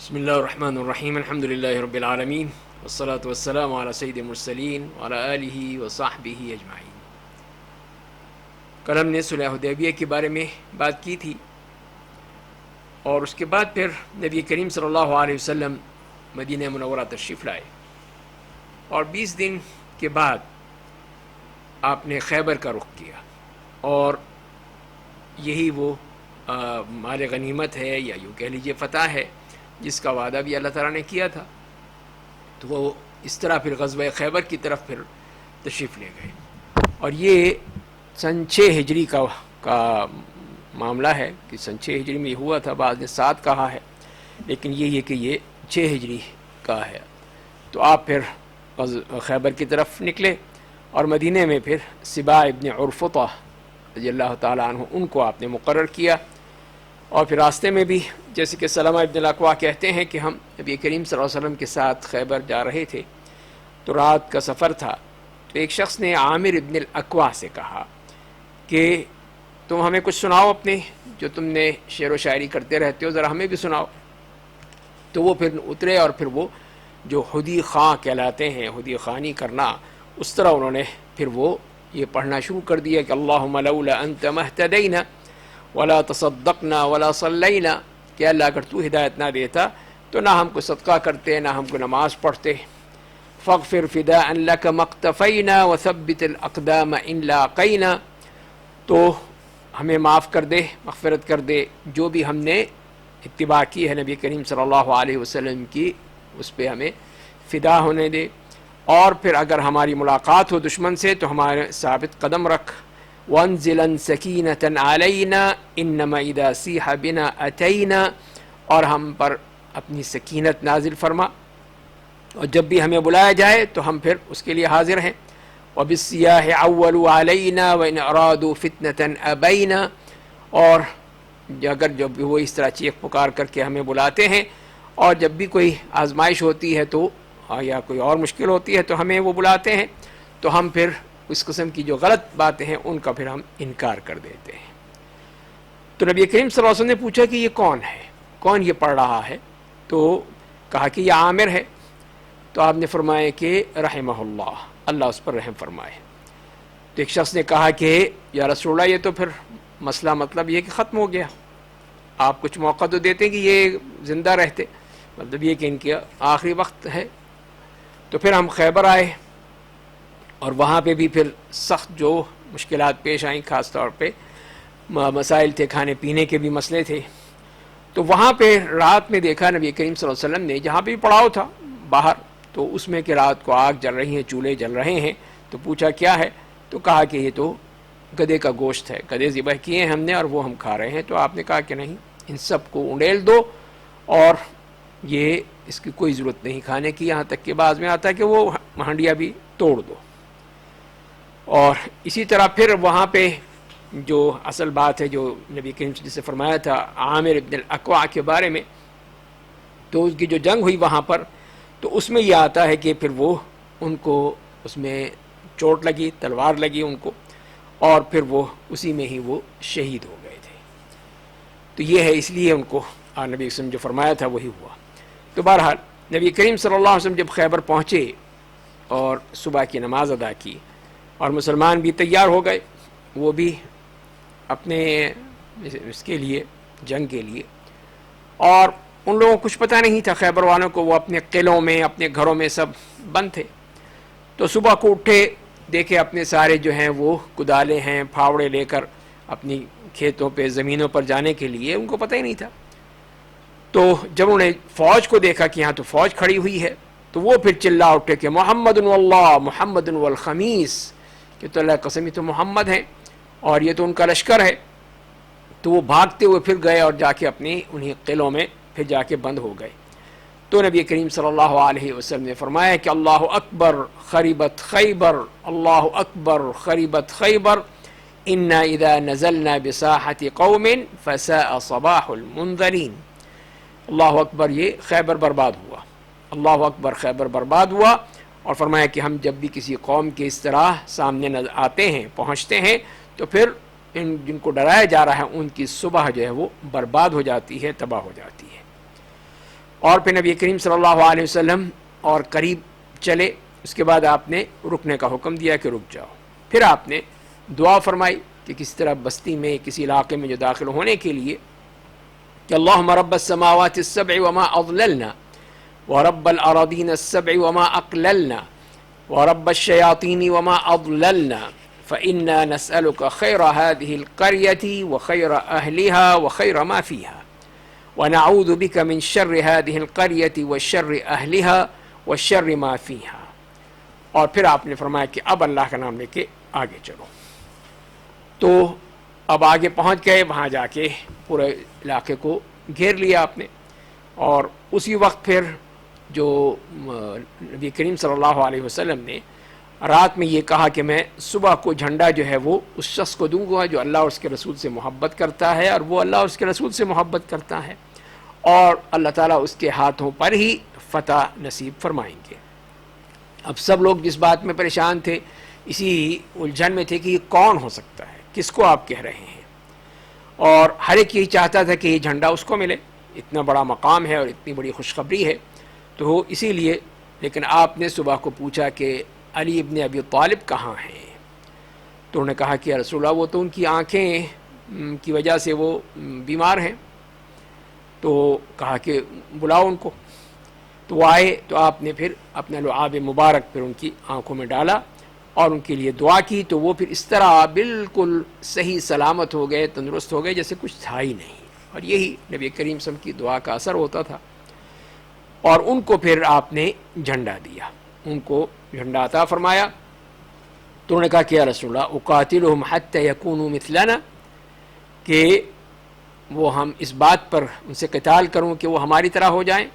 بسم اللہ الرحمن الرحیم الحمد للہ رب العالمین والصلاة والسلام علی سید المرسلین وعلی آلہ وصحبہ اجمعین۔ کل ہم نے صلح حدیبیہ کے بارے میں بات کی تھی، اور اس کے بعد پھر نبی کریم صلی اللہ علیہ وسلم مدینہ منورہ تشریف لائے، اور 20 دن کے بعد آپ نے خیبر کا رخ کیا، اور یہی وہ مال غنیمت ہے، یا یوں کہہ لیجیے فتح ہے، جس کا وعدہ بھی اللہ تعالیٰ نے کیا تھا۔ تو وہ اس طرح پھر غزوہ خیبر کی طرف پھر تشریف لے گئے، اور یہ سن 6 ہجری کا معاملہ ہے کہ سن 6 ہجری میں یہ ہوا تھا، بعض نے 7 کہا ہے، لیکن یہ کہ یہ 6 ہجری کا ہے۔ تو آپ پھر خیبر کی طرف نکلے، اور مدینہ میں پھر سباع ابن عرفطہ رضی اللہ تعالیٰ عنہ ان کو آپ نے مقرر کیا، اور پھر راستے میں بھی جیسے کہ سلمہ ابن الاکوع کہتے ہیں کہ ہم نبی کریم صلی اللہ علیہ وسلم کے ساتھ خیبر جا رہے تھے، تو رات کا سفر تھا، تو ایک شخص نے عامر ابن الاکوع سے کہا کہ تم ہمیں کچھ سناؤ، اپنے جو تم نے شعر و شاعری کرتے رہتے ہو ذرا ہمیں بھی سناؤ۔ تو وہ پھر اترے، اور پھر وہ جو حدی خاں کہلاتے ہیں، حدی خانی کرنا، اس طرح انہوں نے پھر وہ یہ پڑھنا شروع کر دیا کہ اللہم لولا انت مہتدینا ولا تصدقنا ولا صلینا، کہ اللہ اگر تو ہدایت نہ دیتا تو نہ ہم کو صدقہ کرتے، نہ ہم کو نماز پڑھتے۔ فاغفر فداء لک مقتفینا وثبت الاقدام ان لاقینا، تو ہمیں معاف کر دے، مغفرت کر دے، جو بھی ہم نے اتباع کی ہے نبی کریم صلی اللہ علیہ وسلم کی، اس پہ ہمیں فدا ہونے دے، اور پھر اگر ہماری ملاقات ہو دشمن سے تو ہمارے ثابت قدم رکھ۔ وانزلا سکینۃ علینا انما اذا سیح بنا اتینا، اور ہم پر اپنی سکینت نازل فرما، اور جب بھی ہمیں بلایا جائے تو ہم پھر اس کے لیے حاضر ہیں۔ وبالسیاح اولوا علینا وان ارادوا فتنۃ ابینا، اور اگر جب بھی وہ اس طرح چیخ پکار کر کے ہمیں بلاتے ہیں، اور جب بھی کوئی آزمائش ہوتی ہے تو یا کوئی اور مشکل ہوتی ہے تو ہمیں وہ بلاتے ہیں، تو ہم پھر اس قسم کی جو غلط باتیں ہیں ان کا پھر ہم انکار کر دیتے ہیں۔ تو نبی کریم صلی اللہ علیہ وسلم نے پوچھا کہ یہ کون ہے، کون یہ پڑھ رہا ہے؟ تو کہا کہ یہ عامر ہے۔ تو آپ نے فرمایا کہ رحمہ اللہ، اللہ اس پر رحم فرمائے۔ تو ایک شخص نے کہا کہ یا رسول اللہ، یہ تو پھر مسئلہ مطلب یہ کہ ختم ہو گیا، آپ کچھ موقع تو دیتے کہ یہ زندہ رہتے، مطلب یہ کہ ان کے آخری وقت ہے۔ تو پھر ہم خیبر آئے، اور وہاں پہ بھی پھر سخت جو مشکلات پیش آئیں، خاص طور پہ مسائل تھے، کھانے پینے کے بھی مسئلے تھے۔ تو وہاں پہ رات میں دیکھا نبی کریم صلی اللہ علیہ وسلم نے، جہاں پہ بھی پڑاؤ تھا باہر، تو اس میں کہ رات کو آگ جل رہی ہیں، چولہے جل رہے ہیں۔ تو پوچھا کیا ہے؟ تو کہا کہ یہ تو گدھے کا گوشت ہے، گدھے ذبح کیے ہیں ہم نے اور وہ ہم کھا رہے ہیں۔ تو آپ نے کہا کہ نہیں، ان سب کو انڈیل دو، اور یہ اس کی کوئی ضرورت نہیں کھانے کی، یہاں تک کہ بعض میں آتا ہے کہ وہ ہانڈیاں بھی توڑ دو۔ اور اسی طرح پھر وہاں پہ جو اصل بات ہے جو نبی کریم صلی اللہ علیہ وسلم سے فرمایا تھا عامر ابن الاکوع کے بارے میں، تو اس کی جو جنگ ہوئی وہاں پر، تو اس میں یہ آتا ہے کہ پھر وہ ان کو اس میں چوٹ لگی، تلوار لگی ان کو، اور پھر وہ اسی میں ہی وہ شہید ہو گئے تھے۔ تو یہ ہے، اس لیے ان کو نبی صلی اللہ علیہ وسلم جو فرمایا تھا وہی ہوا۔ تو بہرحال نبی کریم صلی اللہ علیہ وسلم جب خیبر پہنچے اور صبح کی نماز ادا کی، اور مسلمان بھی تیار ہو گئے، وہ بھی اپنے اس کے لیے، جنگ کے لیے، اور ان لوگوں کو کچھ پتہ نہیں تھا، خیبر والوں کو، وہ اپنے قلعوں میں، اپنے گھروں میں سب بند تھے۔ تو صبح کو اٹھے، دیکھے اپنے سارے جو ہیں وہ کدالیں ہیں، پھاوڑے لے کر اپنی کھیتوں پہ، زمینوں پر جانے کے لیے، ان کو پتہ ہی نہیں تھا۔ تو جب انہوں نے فوج کو دیکھا کہ یہاں تو فوج کھڑی ہوئی ہے، تو وہ پھر چلا اٹھے کہ محمد واللہ محمد والخمیس، کہ تو اللہ قسم، یہ تو محمد ہیں اور یہ تو ان کا لشکر ہے۔ تو وہ بھاگتے ہوئے پھر گئے اور جا کے اپنی انہی قلعوں میں پھر جا کے بند ہو گئے۔ تو نبی کریم صلی اللہ علیہ وسلم نے فرمایا کہ اللہ اکبر خریبت خیبر، اللہ اکبر خریبت خیبر، انا اذا نزلنا بساحت قوم فساء صباح المنذرین۔ اللہ اکبر، یہ خیبر برباد ہوا، اللہ اکبر خیبر برباد ہوا۔ اور فرمایا کہ ہم جب بھی کسی قوم کے اس طرح سامنے آتے ہیں، پہنچتے ہیں، تو پھر جن کو ڈرایا جا رہا ہے ان کی صبح جو ہے وہ برباد ہو جاتی ہے، تباہ ہو جاتی ہے۔ اور پھر نبی کریم صلی اللہ علیہ وسلم اور قریب چلے، اس کے بعد آپ نے رکنے کا حکم دیا کہ رک جاؤ. پھر آپ نے دعا فرمائی کہ کسی طرح بستی میں، کسی علاقے میں جو داخل ہونے کے لیے، کہ اللہم رب السماوات السبع وما اضللنا ورب الاراضین السبع وما اقللنا ورب الشیاطین وما اضللنا فإنا نسألك خير هذه القرية وخير أهلها وخير ما فيها ونعوذ بك من شر هذه القرية وشر أهلها وشر ما فيها. اور پھر آپ نے فرمایا کہ اب اللہ کا نام لے کے آگے چلو. تو اب آگے پہنچ گئے، وہاں جا کے پورے علاقے کو گھیر لیا آپ نے. اور اسی وقت پھر جو نبی کریم صلی اللہ علیہ وسلم نے رات میں یہ کہا کہ میں صبح کو جھنڈا جو ہے وہ اس شخص کو دوں گا جو اللہ اور اس کے رسول سے محبت کرتا ہے، اور وہ اللہ اور اس کے رسول سے محبت کرتا ہے، اور اللہ تعالیٰ اس کے ہاتھوں پر ہی فتح نصیب فرمائیں گے. اب سب لوگ جس بات میں پریشان تھے، اسی الجھن میں تھے کہ یہ کون ہو سکتا ہے، کس کو آپ کہہ رہے ہیں. اور ہر ایک یہی چاہتا تھا کہ یہ جھنڈا اس کو ملے، اتنا بڑا مقام ہے اور اتنی بڑی خوشخبری ہے. تو اسی لیے لیکن آپ نے صبح کو پوچھا کہ علی ابن ابی طالب کہاں ہیں؟ تو انہوں نے کہا کہ یا رسول اللہ وہ تو ان کی آنکھیں کی وجہ سے وہ بیمار ہیں. تو کہا کہ بلاؤ ان کو. تو وہ آئے، تو آپ نے پھر اپنا لعاب مبارک پھر ان کی آنکھوں میں ڈالا اور ان کے لیے دعا کی. تو وہ پھر اس طرح بالکل صحیح سلامت ہو گئے، تندرست ہو گئے جیسے کچھ تھا ہی نہیں. اور یہی نبی کریم صلی اللہ علیہ وسلم کی دعا کا اثر ہوتا تھا. اور ان کو پھر آپ نے جھنڈا دیا، ان کو جھنڈا عطا فرمایا. تو انہوں نے کہا کہ یا رسول اللہ اقاتلہم حتی یکونوا مثلنا، کہ وہ ہم اس بات پر ان سے قتال کروں کہ وہ ہماری طرح ہو جائیں.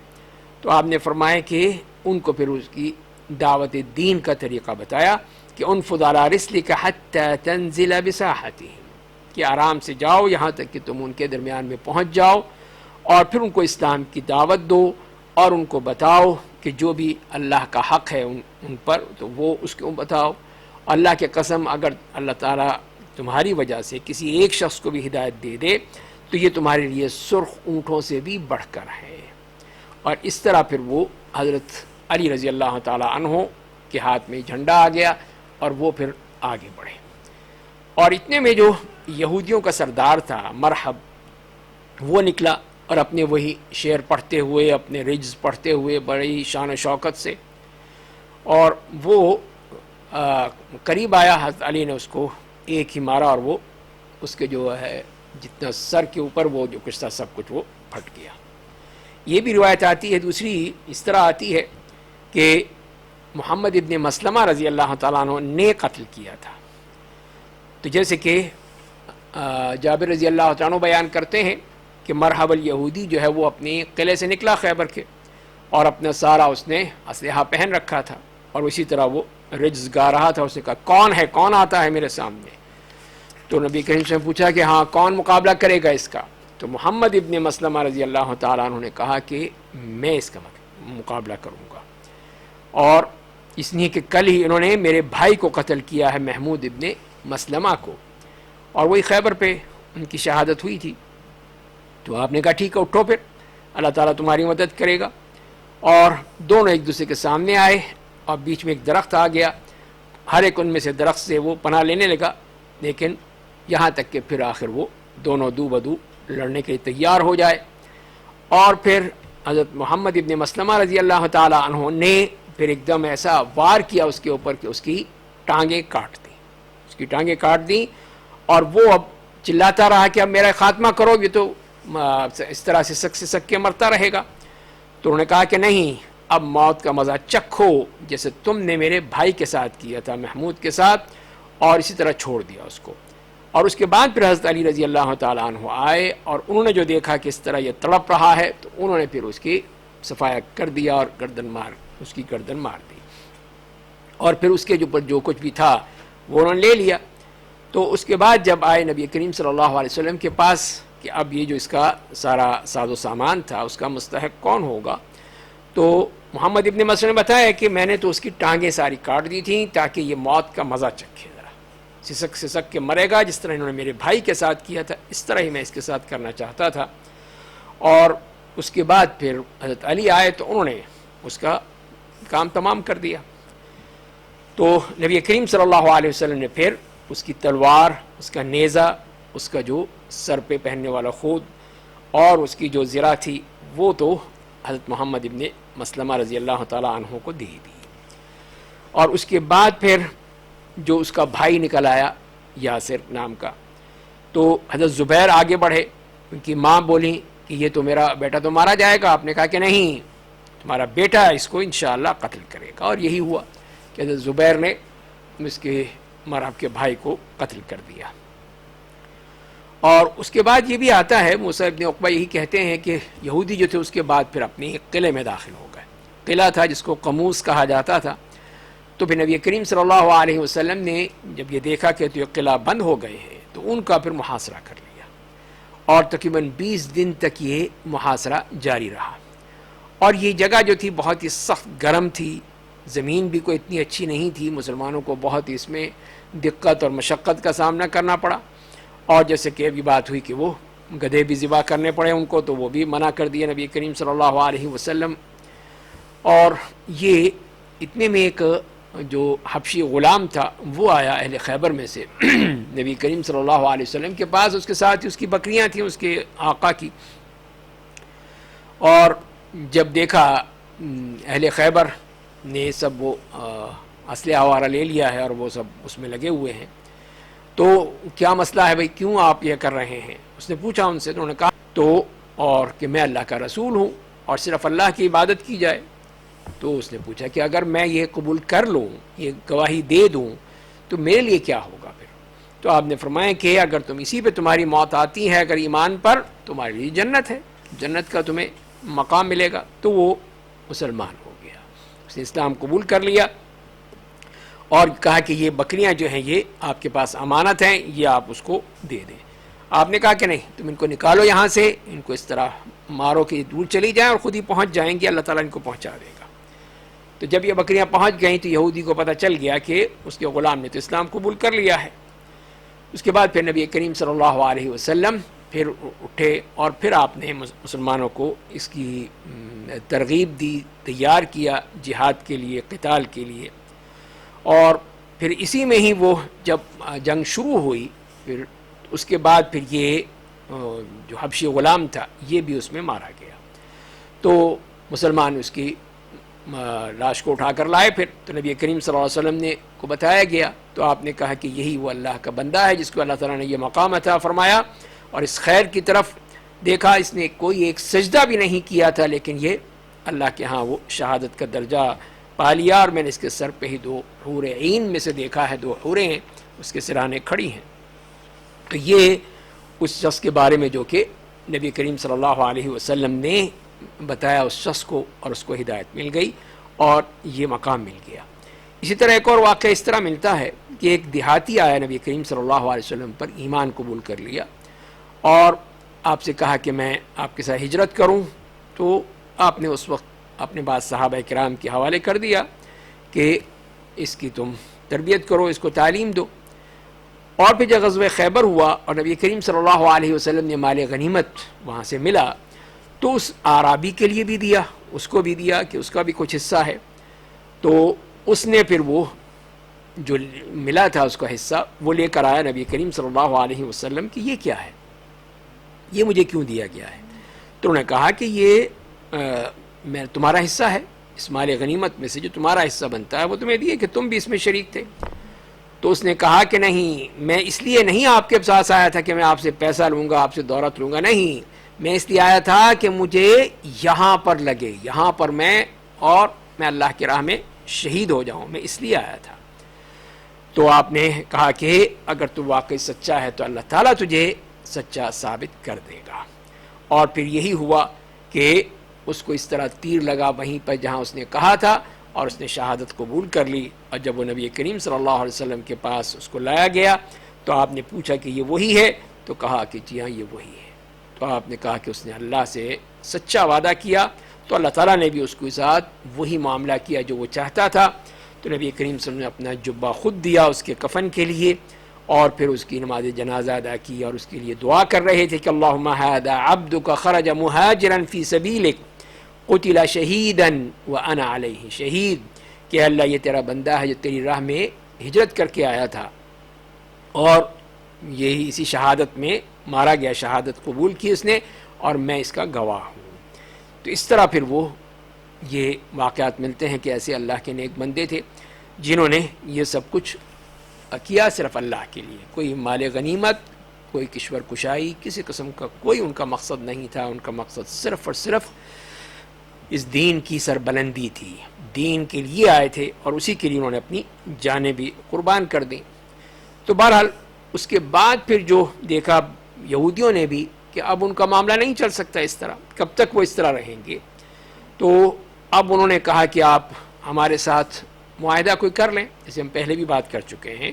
تو آپ نے فرمایا کہ ان کو پھر اس کی دعوت دین کا طریقہ بتایا کہ انفض علی رسلک حتی تنزل بساحتہم، کہ آرام سے جاؤ یہاں تک کہ تم ان کے درمیان میں پہنچ جاؤ، اور پھر ان کو اسلام کی دعوت دو اور ان کو بتاؤ کہ جو بھی اللہ کا حق ہے ان پر تو وہ اس کو بتاؤ. اللہ کے قسم اگر اللہ تعالیٰ تمہاری وجہ سے کسی ایک شخص کو بھی ہدایت دے دے تو یہ تمہارے لیے سرخ اونٹوں سے بھی بڑھ کر ہے. اور اس طرح پھر وہ حضرت علی رضی اللہ تعالیٰ عنہ کے ہاتھ میں جھنڈا آ گیا اور وہ پھر آگے بڑھے. اور اتنے میں جو یہودیوں کا سردار تھا مرحب، وہ نکلا اور اپنے وہی شعر پڑھتے ہوئے، اپنے رجز پڑھتے ہوئے بڑی شان و شوکت سے، اور وہ قریب آیا. حضرت علی نے اس کو ایک ہی مارا اور وہ اس کے جو ہے جتنا سر کے اوپر وہ جو کچھ تھا سب کچھ وہ پھٹ گیا. یہ بھی روایت آتی ہے، دوسری اس طرح آتی ہے کہ محمد ابن مسلمہ رضی اللہ تعالیٰ عنہ نے قتل کیا تھا. تو جیسے کہ جابر رضی اللہ تعالیٰ عنہ بیان کرتے ہیں کہ مرحب الیہودی جو ہے وہ اپنے قلعے سے نکلا خیبر کے، اور اپنا سارا اس نے اسلحہ پہن رکھا تھا اور اسی طرح وہ رجز گا رہا تھا. اس نے کہا کون ہے، کون آتا ہے میرے سامنے؟ تو نبی کریم سے پوچھا کہ ہاں کون مقابلہ کرے گا اس کا؟ تو محمد ابن مسلمہ رضی اللہ تعالیٰ عنہ نے کہا کہ میں اس کا مقابلہ کروں گا. اور اس لیے کہ کل ہی انہوں نے میرے بھائی کو قتل کیا ہے، محمود ابن مسلمہ کو، اور وہی خیبر پہ ان کی شہادت ہوئی تھی. تو آپ نے کہا ٹھیک ہے اٹھو، پھر اللہ تعالیٰ تمہاری مدد کرے گا. اور دونوں ایک دوسرے کے سامنے آئے اور بیچ میں ایک درخت آ گیا. ہر ایک ان میں سے درخت سے وہ پناہ لینے لگا، لیکن یہاں تک کہ پھر آخر وہ دونوں دو بدو لڑنے کے لیے تیار ہو جائے. اور پھر حضرت محمد ابن مسلمہ رضی اللہ تعالیٰ عنہ نے پھر ایک دم ایسا وار کیا اس کے اوپر کہ اس کی ٹانگیں کاٹ دیں، اس کی ٹانگیں کاٹ دیں. اور وہ اب چلاتا رہا کہ اب میرا خاتمہ کرو، یہ تو اس طرح سے سک کے مرتا رہے گا. تو انہوں نے کہا کہ نہیں، اب موت کا مزہ چکھو جیسے تم نے میرے بھائی کے ساتھ کیا تھا، محمود کے ساتھ، اور اسی طرح چھوڑ دیا اس کو. اور اس کے بعد پھر حضرت علی رضی اللہ تعالیٰ عنہ آئے اور انہوں نے جو دیکھا کہ اس طرح یہ تڑپ رہا ہے تو انہوں نے پھر اس کی صفایا کر دیا اور اس کی گردن مار دی. اور پھر اس کے جو کچھ بھی تھا وہ انہوں نے لے لیا. تو اس کے بعد جب آئے نبی کریم صلی اللہ علیہ وسلم کے پاس کہ اب یہ جو اس کا سارا ساز و سامان تھا اس کا مستحق کون ہوگا، تو محمد ابن مسلم نے بتایا کہ میں نے تو اس کی ٹانگیں ساری کاٹ دی تھیں تاکہ یہ موت کا مزہ چکھے، ذرا سسک کے مرے گا، جس طرح انہوں نے میرے بھائی کے ساتھ کیا تھا اس طرح ہی میں اس کے ساتھ کرنا چاہتا تھا. اور اس کے بعد پھر حضرت علی آئے تو انہوں نے اس کا کام تمام کر دیا. تو نبی کریم صلی اللہ علیہ وسلم نے پھر اس کی تلوار، اس کا نیزہ، اس کا جو سر پہ پہننے والا خود اور اس کی جو زرہ تھی وہ تو حضرت محمد ابن مسلمہ رضی اللہ تعالیٰ عنہ کو دے دی. اور اس کے بعد پھر جو اس کا بھائی نکل آیا یاسر نام کا، تو حضرت زبیر آگے بڑھے. ان کی ماں بولی کہ یہ تو میرا بیٹا تو مارا جائے گا. آپ نے کہا کہ نہیں، تمہارا بیٹا اس کو انشاءاللہ قتل کرے گا. اور یہی ہوا کہ حضرت زبیر نے اس کے مرحب کے بھائی کو قتل کر دیا. اور اس کے بعد یہ بھی آتا ہے، موسیٰ ابن عقبہ یہی کہتے ہیں کہ یہودی جو تھے اس کے بعد پھر اپنے قلعے میں داخل ہو گئے. قلعہ تھا جس کو قموس کہا جاتا تھا. تو پھر نبی کریم صلی اللہ علیہ وسلم نے جب یہ دیکھا کہ تو یہ قلعہ بند ہو گئے ہیں تو ان کا پھر محاصرہ کر لیا، اور تقریباً 20 دن تک یہ محاصرہ جاری رہا. اور یہ جگہ جو تھی بہت ہی سخت گرم تھی، زمین بھی کوئی اتنی اچھی نہیں تھی، مسلمانوں کو بہت ہی اس میں دقت اور مشقت کا سامنا کرنا پڑا. اور جیسے کہ ابھی بات ہوئی کہ وہ گدھے بھی ذبح کرنے پڑے ان کو، تو وہ بھی منع کر دیا نبی کریم صلی اللہ علیہ وسلم. اور یہ اتنے میں ایک جو حبشی غلام تھا وہ آیا اہل خیبر میں سے نبی کریم صلی اللہ علیہ وسلم کے پاس. اس کے ساتھ اس کی بکریاں تھیں اس کے آقا کی. اور جب دیکھا اہل خیبر نے سب وہ اسلحہ وغیرہ لے لیا ہے اور وہ سب اس میں لگے ہوئے ہیں، تو کیا مسئلہ ہے بھائی، کیوں آپ یہ کر رہے ہیں؟ اس نے پوچھا ان سے. تو انہوں نے کہا تو اور کہ میں اللہ کا رسول ہوں اور صرف اللہ کی عبادت کی جائے. تو اس نے پوچھا کہ اگر میں یہ قبول کر لوں، یہ گواہی دے دوں تو میرے لیے کیا ہوگا پھر؟ تو آپ نے فرمایا کہ اگر تم اسی پہ تمہاری موت آتی ہے، اگر ایمان پر، تمہارے لیے جنت ہے، جنت کا تمہیں مقام ملے گا. تو وہ مسلمان ہو گیا، اس نے اسلام قبول کر لیا اور کہا کہ یہ بکریاں جو ہیں یہ آپ کے پاس امانت ہیں، یہ آپ اس کو دے دیں. آپ نے کہا کہ نہیں، تم ان کو نکالو یہاں سے، ان کو اس طرح مارو کہ دور چلی جائیں اور خود ہی پہنچ جائیں گے، اللہ تعالیٰ ان کو پہنچا دے گا. تو جب یہ بکریاں پہنچ گئیں تو یہودی کو پتہ چل گیا کہ اس کے غلام نے تو اسلام قبول کر لیا ہے. اس کے بعد پھر نبی کریم صلی اللہ علیہ وسلم پھر اٹھے اور پھر آپ نے مسلمانوں کو اس کی ترغیب دی، تیار کیا جہاد کے لیے، قتال کے لیے. اور پھر اسی میں ہی وہ جب جنگ شروع ہوئی، پھر اس کے بعد پھر یہ جو حبشی غلام تھا یہ بھی اس میں مارا گیا. تو مسلمان اس کی لاش کو اٹھا کر لائے. پھر تو نبی کریم صلی اللہ علیہ وسلم نے کو بتایا گیا. تو آپ نے کہا کہ یہی وہ اللہ کا بندہ ہے جس کو اللہ تعالیٰ نے یہ مقام عطا فرمایا اور اس خیر کی طرف دیکھا. اس نے کوئی ایک سجدہ بھی نہیں کیا تھا، لیکن یہ اللہ کے ہاں وہ شہادت کا درجہ پا لیا. اور میں نے اس کے سر پہ ہی 2 حور عین میں سے دیکھا ہے، 2 حوریں ہیں اس کے سرانے کھڑی ہیں. تو یہ اس شخص کے بارے میں جو کہ نبی کریم صلی اللہ علیہ وسلم نے بتایا اس شخص کو، اور اس کو ہدایت مل گئی اور یہ مقام مل گیا. اسی طرح ایک اور واقعہ اس طرح ملتا ہے کہ ایک دیہاتی آیا نبی کریم صلی اللہ علیہ وسلم پر، ایمان قبول کر لیا اور آپ سے کہا کہ میں آپ کے ساتھ ہجرت کروں. تو آپ نے اس وقت اپنے بعض صحابہ کرام کے حوالے کر دیا کہ اس کی تم تربیت کرو، اس کو تعلیم دو. اور پھر جب غزوہ خیبر ہوا اور نبی کریم صلی اللہ علیہ وسلم نے مال غنیمت وہاں سے ملا تو اس اعرابی کے لیے بھی دیا، اس کو بھی دیا کہ اس کا بھی کچھ حصہ ہے. تو اس نے پھر وہ جو ملا تھا اس کا حصہ وہ لے کر آیا نبی کریم صلی اللہ علیہ وسلم کہ یہ کیا ہے، یہ مجھے کیوں دیا گیا ہے؟ تو انہوں نے کہا کہ یہ میں تمہارا حصہ ہے، اس مال غنیمت میں سے جو تمہارا حصہ بنتا ہے وہ تمہیں دیے کہ تم بھی اس میں شریک تھے. تو اس نے کہا کہ نہیں، میں اس لیے نہیں آپ کے پاس آیا تھا کہ میں آپ سے پیسہ لوں گا، آپ سے دولت لوں گا، نہیں، میں اس لیے آیا تھا کہ مجھے یہاں پر لگے، یہاں پر میں اللہ کی راہ میں شہید ہو جاؤں، میں اس لیے آیا تھا. تو آپ نے کہا کہ اگر تو واقعی سچا ہے تو اللہ تعالیٰ تجھے سچا ثابت کر دے گا. اور پھر یہی ہوا کہ اس کو اس طرح تیر لگا وہیں پر جہاں اس نے کہا تھا اور اس نے شہادت قبول کر لی. اور جب وہ نبی کریم صلی اللہ علیہ وسلم کے پاس اس کو لایا گیا تو آپ نے پوچھا کہ یہ وہی ہے؟ تو کہا کہ جی ہاں یہ وہی ہے. تو آپ نے کہا کہ اس نے اللہ سے سچا وعدہ کیا تو اللہ تعالیٰ نے بھی اس کے ساتھ وہی معاملہ کیا جو وہ چاہتا تھا. تو نبی کریم صلی اللہ علیہ وسلم نے اپنا جبہ خود دیا اس کے کفن کے لیے اور پھر اس کی نماز جنازہ ادا کی اور اس کے لیے دعا کر رہے تھے کہ اللہم ھذا عبدک خرج مہاجرا فی سبیلک قتل شہیدا وانا علیہ شہید، کہ اللہ یہ تیرا بندہ ہے جو تیری راہ میں ہجرت کر کے آیا تھا اور یہی اسی شہادت میں مارا گیا، شہادت قبول کی اس نے اور میں اس کا گواہ ہوں۔ تو اس طرح پھر وہ یہ واقعات ملتے ہیں کہ ایسے اللہ کے نیک بندے تھے جنہوں نے یہ سب کچھ کیا صرف اللہ کے لیے، کوئی مال غنیمت، کوئی کشور کشائی، کسی قسم کا کوئی ان کا مقصد نہیں تھا، ان کا مقصد صرف اور صرف اس دین کی سربلندی تھی، دین کے لیے آئے تھے اور اسی کے لیے انہوں نے اپنی جانیں بھی قربان کر دیں۔ تو بہرحال اس کے بعد پھر جو دیکھا یہودیوں نے بھی کہ اب ان کا معاملہ نہیں چل سکتا اس طرح، کب تک وہ اس طرح رہیں گے، تو اب انہوں نے کہا کہ آپ ہمارے ساتھ معاہدہ کوئی کر لیں، جیسے ہم پہلے بھی بات کر چکے ہیں،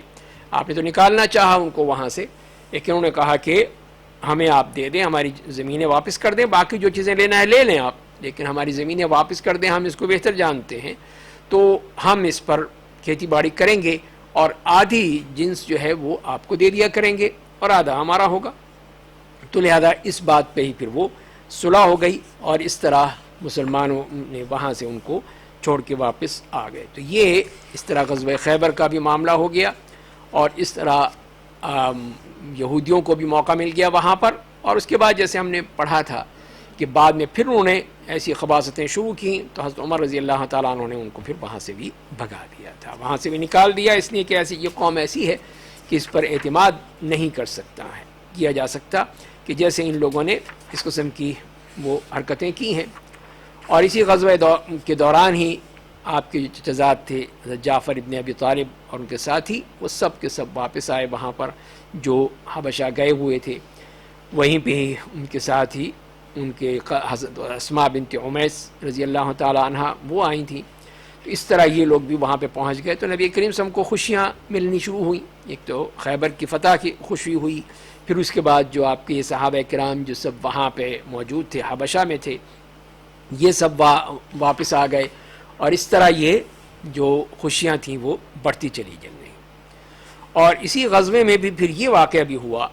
آپ نے تو نکالنا چاہا ان کو وہاں سے، لیکن انہوں نے کہا کہ ہمیں آپ دے دیں، ہماری زمینیں واپس کر دیں، باقی جو چیزیں لینا ہے لے لیں آپ، لیکن ہماری زمینیں واپس کر دیں، ہم اس کو بہتر جانتے ہیں، تو ہم اس پر کھیتی باڑی کریں گے اور آدھی جنس جو ہے وہ آپ کو دے دیا کریں گے اور آدھا ہمارا ہوگا۔ تو لہذا اس بات پہ ہی پھر وہ صلح ہو گئی اور اس طرح مسلمانوں نے وہاں سے ان کو چھوڑ کے واپس آ گئے۔ تو یہ اس طرح غزوہ خیبر کا بھی معاملہ ہو گیا اور اس طرح یہودیوں کو بھی موقع مل گیا وہاں پر، اور اس کے بعد جیسے ہم نے پڑھا تھا کہ بعد میں پھر انہوں نے ایسی خباثتیں شروع کیں تو حضرت عمر رضی اللہ تعالیٰ عنہ نے ان کو پھر وہاں سے بھی بھگا دیا تھا، وہاں سے بھی نکال دیا، اس لیے کہ ایسی یہ قوم ایسی ہے کہ اس پر اعتماد نہیں کر سکتا ہے، کیا جا سکتا، کہ جیسے ان لوگوں نے اس قسم کی وہ حرکتیں کی ہیں۔ اور اسی غزوہ کے دوران ہی آپ کے جو چچزاد تھے حضرت جعفر ابن ابی طالب اور ان کے ساتھی، وہ سب کے سب واپس آئے وہاں پر جو حبشہ گئے ہوئے تھے، وہیں پہ ہی ان کے ساتھ ہی ان کے حضرت اسماء بنت عمیس رضی اللہ تعالی عنہ وہ آئی تھیں۔ تو اس طرح یہ لوگ بھی وہاں پہ پہنچ گئے، تو نبی کریم صلی اللہ علیہ وسلم کو خوشیاں ملنی شروع ہوئیں، ایک تو خیبر کی فتح کی خوشی ہوئی، پھر اس کے بعد جو آپ کے یہ صحابہ کرام جو سب وہاں پہ موجود تھے حبشہ میں تھے، یہ سب واپس آ گئے، اور اس طرح یہ جو خوشیاں تھیں وہ بڑھتی چلی گئیں۔ اور اسی غزوے میں بھی پھر یہ واقعہ بھی ہوا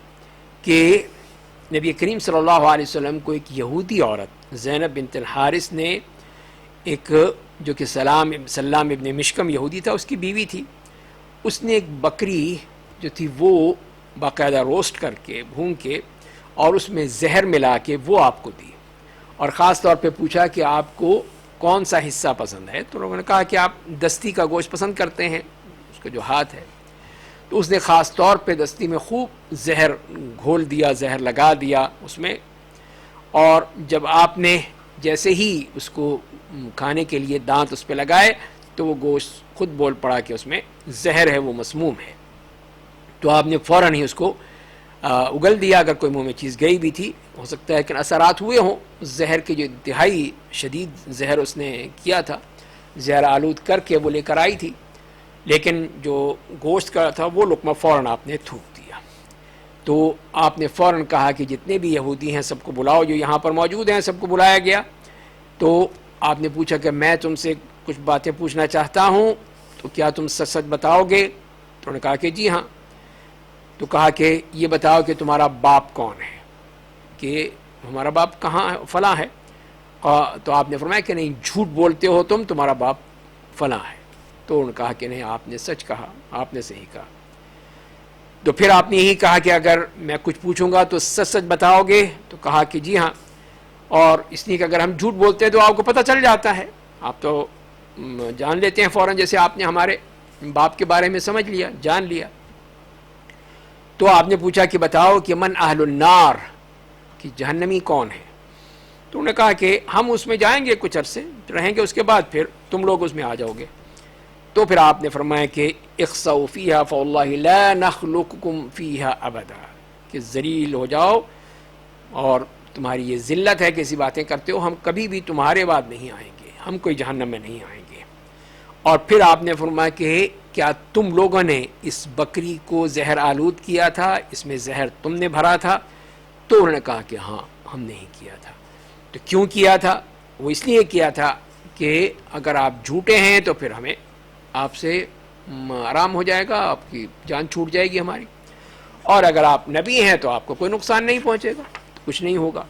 کہ نبی کریم صلی اللہ علیہ وسلم کو ایک یہودی عورت زینب بنت الحارث نے، ایک جو کہ سلام ابن مشکم یہودی تھا، اس کی بیوی تھی، اس نے ایک بکری جو تھی وہ باقاعدہ روسٹ کر کے بھون کے اور اس میں زہر ملا کے وہ آپ کو دی، اور خاص طور پہ پوچھا کہ آپ کو کون سا حصہ پسند ہے، تو لوگوں نے کہا کہ آپ دستی کا گوشت پسند کرتے ہیں، اس کا جو ہاتھ ہے، تو اس نے خاص طور پہ دستی میں خوب زہر گھول دیا، زہر لگا دیا اس میں، اور جب آپ نے جیسے ہی اس کو کھانے کے لیے دانت اس پہ لگائے تو وہ گوشت خود بول پڑا کہ اس میں زہر ہے، وہ مسموم ہے، تو آپ نے فوراً ہی اس کو اگل دیا، اگر کوئی منہ میں چیز گئی بھی تھی ہو سکتا ہے کہ اثرات ہوئے ہوں زہر کے، جو انتہائی شدید زہر اس نے کیا تھا، زہر آلود کر کے وہ لے کر آئی تھی، لیکن جو گوشت کا تھا وہ لقمہ فوراً آپ نے تھوک دیا۔ تو آپ نے فوراً کہا کہ جتنے بھی یہودی ہیں سب کو بلاؤ، جو یہاں پر موجود ہیں سب کو بلایا گیا۔ تو آپ نے پوچھا کہ میں تم سے کچھ باتیں پوچھنا چاہتا ہوں، تو کیا تم سچ سچ بتاؤ گے؟ تو انہوں نے کہا کہ جی ہاں۔ تو کہا کہ یہ بتاؤ کہ تمہارا باپ کون ہے، کہ ہمارا باپ کہاں ہے، فلاں ہے، تو آپ نے فرمایا کہ نہیں جھوٹ بولتے ہو تمہارا باپ فلاں ہے۔ تو انہوں نے کہا کہ نہیں آپ نے سچ کہا، آپ نے صحیح کہا۔ تو پھر آپ نے یہی کہا کہ اگر میں کچھ پوچھوں گا تو سچ سچ بتاؤ گے؟ تو کہا کہ جی ہاں، اور اس لیے کہ اگر ہم جھوٹ بولتے ہیں تو آپ کو پتہ چل جاتا ہے، آپ تو جان لیتے ہیں فوراً، جیسے آپ نے ہمارے باپ کے بارے میں سمجھ لیا، جان لیا۔ تو آپ نے پوچھا کہ بتاؤ کہ من اہل النار، کہ جہنمی کون ہے؟ تو انہوں نے کہا کہ ہم اس میں جائیں گے، کچھ عرصے رہیں گے، اس کے بعد پھر تم لوگ اس میں آ جاؤ گے۔ تو پھر آپ نے فرمایا کہ اخسؤوا فیہا فواللہ لا نخلقکم فیہا ابدا، کہ ذلیل ہو جاؤ، اور تمہاری یہ ذلت ہے کہ ایسی باتیں کرتے ہو، ہم کبھی بھی تمہارے بعد نہیں آئیں گے، ہم کوئی جہنم میں نہیں آئیں گے۔ اور پھر آپ نے فرمایا کہ کیا تم لوگوں نے اس بکری کو زہر آلود کیا تھا، اس میں زہر تم نے بھرا تھا؟ تو انہوں نے کہا کہ ہاں ہم نے ہی کیا تھا۔ تو کیوں کیا تھا؟ وہ اس لیے کیا تھا کہ اگر آپ جھوٹے ہیں تو پھر ہمیں آپ سے آرام ہو جائے گا، آپ کی جان چھوٹ جائے گی ہماری۔ اور اگر آپ نبی ہیں تو آپ کو کوئی نقصان نہیں پہنچے گا، کچھ نہیں ہوگا۔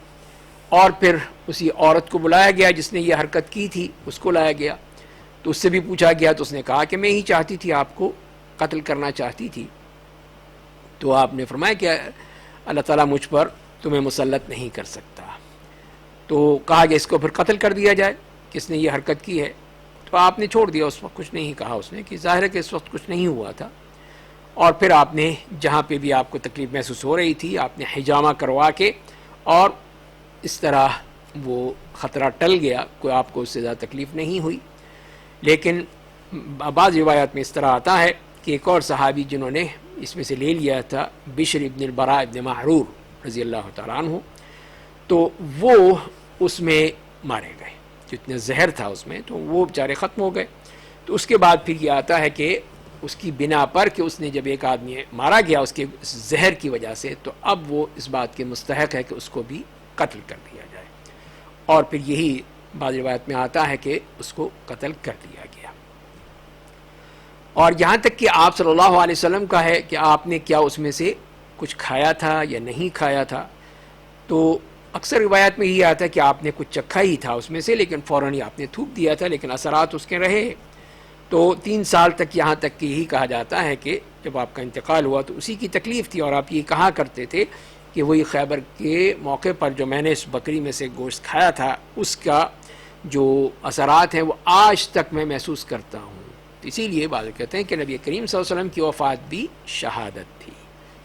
اور پھر اسی عورت کو بلایا گیا جس نے یہ حرکت کی تھی، اس کو لایا گیا تو اس سے بھی پوچھا گیا تو اس نے کہا کہ میں ہی چاہتی تھی، آپ کو قتل کرنا چاہتی تھی۔ تو آپ نے فرمایا کہ اللہ تعالیٰ مجھ پر تمہیں مسلط نہیں کر سکتا۔ تو کہا کہ اس کو پھر قتل کر دیا جائے، کس نے یہ حرکت کی ہے۔ تو آپ نے چھوڑ دیا، اس وقت کچھ نہیں کہا اس نے، کہ ظاہر ہے کہ اس وقت کچھ نہیں ہوا تھا۔ اور پھر آپ نے جہاں پہ بھی آپ کو تکلیف محسوس ہو رہی تھی، آپ نے حجامہ کروا کے، اور اس طرح وہ خطرہ ٹل گیا، کوئی آپ کو اس سے زیادہ تکلیف نہیں ہوئی۔ لیکن بعض روایات میں اس طرح آتا ہے کہ ایک اور صحابی جنہوں نے اس میں سے لے لیا تھا، بشر ابن البراء ابن محرور رضی اللہ تعالیٰ عنہ، تو وہ اس میں مارے گئے، جتنا زہر تھا اس میں، تو وہ بیچارے ختم ہو گئے۔ تو اس کے بعد پھر یہ آتا ہے کہ اس کی بنا پر کہ اس نے جب ایک آدمی مارا گیا اس کے زہر کی وجہ سے، تو اب وہ اس بات کے مستحق ہے کہ اس کو بھی قتل کر دیا جائے، اور پھر یہی بعض روایت میں آتا ہے کہ اس کو قتل کر دیا گیا۔ اور یہاں تک کہ آپ صلی اللہ علیہ وسلم کا ہے کہ آپ نے کیا اس میں سے کچھ کھایا تھا یا نہیں کھایا تھا، تو اکثر روایات میں یہ آتا ہے کہ آپ نے کچھ چکھا ہی تھا اس میں سے، لیکن فوراً ہی آپ نے تھوک دیا تھا، لیکن اثرات اس کے رہے۔ تو 3 سال تک یہاں تک کہ یہی کہا جاتا ہے کہ جب آپ کا انتقال ہوا تو اسی کی تکلیف تھی، اور آپ یہ کہا کرتے تھے کہ وہی خیبر کے موقع پر جو میں نے اس بکری میں سے گوشت کھایا تھا اس کا جو اثرات ہیں وہ آج تک میں محسوس کرتا ہوں۔ اسی لیے بعض کہتے ہیں کہ نبی کریم صلی اللہ علیہ وسلم کی وفات بھی شہادت تھی،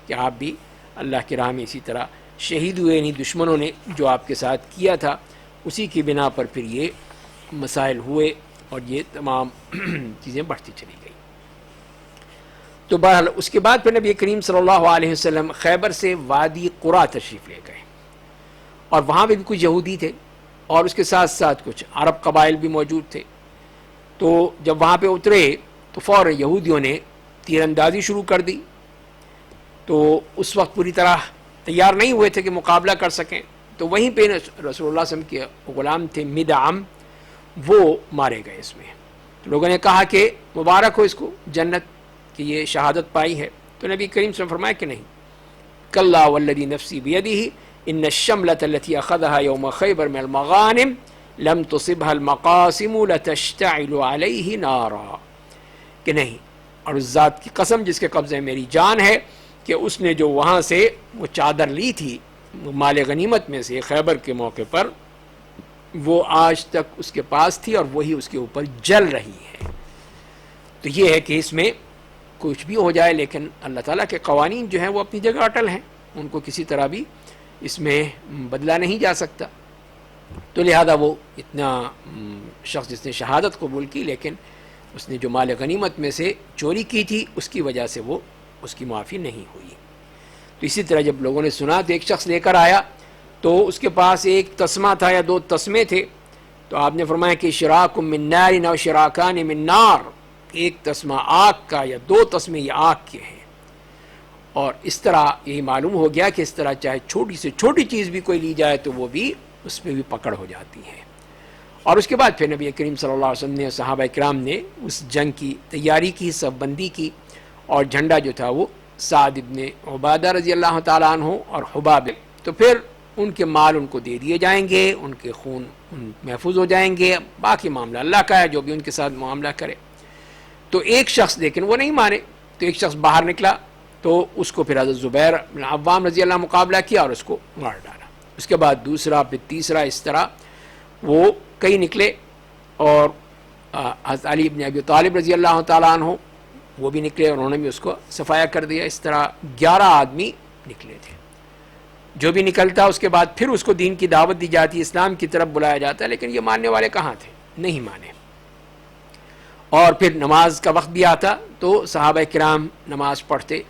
کہ آپ بھی اللہ کی راہ میں اسی طرح شہید ہوئے، نہیں دشمنوں نے جو آپ کے ساتھ کیا تھا اسی کی بنا پر پھر یہ مسائل ہوئے اور یہ تمام چیزیں بڑھتی چلی گئی۔ تو بہرحال اس کے بعد پھر نبی کریم صلی اللہ علیہ وسلم خیبر سے وادی قرا تشریف لے گئے، اور وہاں پہ بھی کچھ یہودی تھے اور اس کے ساتھ ساتھ کچھ عرب قبائل بھی موجود تھے۔ تو جب وہاں پہ اترے تو فوراً یہودیوں نے تیر اندازی شروع کر دی، تو اس وقت پوری طرح تیار نہیں ہوئے تھے کہ مقابلہ کر سکیں۔ تو وہیں پہ رسول اللہ صلی اللہ علیہ وسلم کے غلام تھے مدعم، وہ مارے گئے اس میں۔ تو لوگوں نے کہا کہ مبارک ہو اس کو جنت کہ یہ شہادت پائی ہے۔ تو نبی کریم صلی اللہ علیہ وسلم فرمایا کہ نہیں، کلا والذی نفسی بیدہ ان الشملۃ التي اخذها یوم خیبر من المغانم لم تصبها المقاسم لتشتعل علیہ نارا، کہ نہیں، اور اس ذات کی قسم جس کے قبضے میری جان ہے کہ اس نے جو وہاں سے وہ چادر لی تھی مال غنیمت میں سے خیبر کے موقع پر، وہ آج تک اس کے پاس تھی اور وہی اس کے اوپر جل رہی ہے۔ تو یہ ہے کہ اس میں کچھ بھی ہو جائے لیکن اللہ تعالیٰ کے قوانین جو ہیں وہ اپنی جگہ اٹل ہیں، ان کو کسی طرح بھی اس میں بدلا نہیں جا سکتا۔ تو لہذا وہ اتنا شخص جس نے شہادت قبول کی لیکن اس نے جو مال غنیمت میں سے چوری کی تھی اس کی وجہ سے وہ اس کی معافی نہیں ہوئی۔ تو اسی طرح جب لوگوں نے سنا تو ایک شخص لے کر آیا، تو اس کے پاس ایک تسمہ تھا یا 2 تسمے تھے، تو آپ نے فرمایا کہ شراک من نار او شراکان من نار، ایک تسمہ آگ کا یا 2 تسمے یہ آگ کے ہیں۔ اور اس طرح یہی معلوم ہو گیا کہ اس طرح چاہے چھوٹی سے چھوٹی چیز بھی کوئی لی جائے تو وہ بھی اس میں بھی پکڑ ہو جاتی ہے۔ اور اس کے بعد پھر نبی کریم صلی اللہ علیہ وسلم نے صحابہ کرام نے اس جنگ کی تیاری کی، صف بندی کی، اور جھنڈا جو تھا وہ سعد ابن عبادہ رضی اللہ تعالیٰ عنہ اور حباب، تو پھر ان کے مال ان کو دے دیے جائیں گے، ان کے خون محفوظ ہو جائیں گے، باقی معاملہ اللہ کا ہے، جو بھی ان کے ساتھ معاملہ کرے۔ تو ایک شخص لیکن وہ نہیں مانے، تو ایک شخص باہر نکلا تو اس کو پھر حضرت زبیر بن عوام رضی اللہ مقابلہ کیا اور اس کو مار ڈالا۔ اس کے بعد دوسرا، پھر تیسرا، اس طرح وہ کئی نکلے، اور حضرت علی بن ابی طالب رضی اللہ تعالیٰ عنہ وہ بھی نکلے اور انہوں نے بھی اس کو صفایا کر دیا۔ اس طرح 11 آدمی نکلے تھے۔ جو بھی نکلتا اس کے بعد پھر اس کو دین کی دعوت دی جاتی، اسلام کی طرف بلایا جاتا ہے، لیکن یہ ماننے والے کہاں تھے، نہیں مانے۔ اور پھر نماز کا وقت بھی آتا تو صحابہ کرام نماز پڑھتے،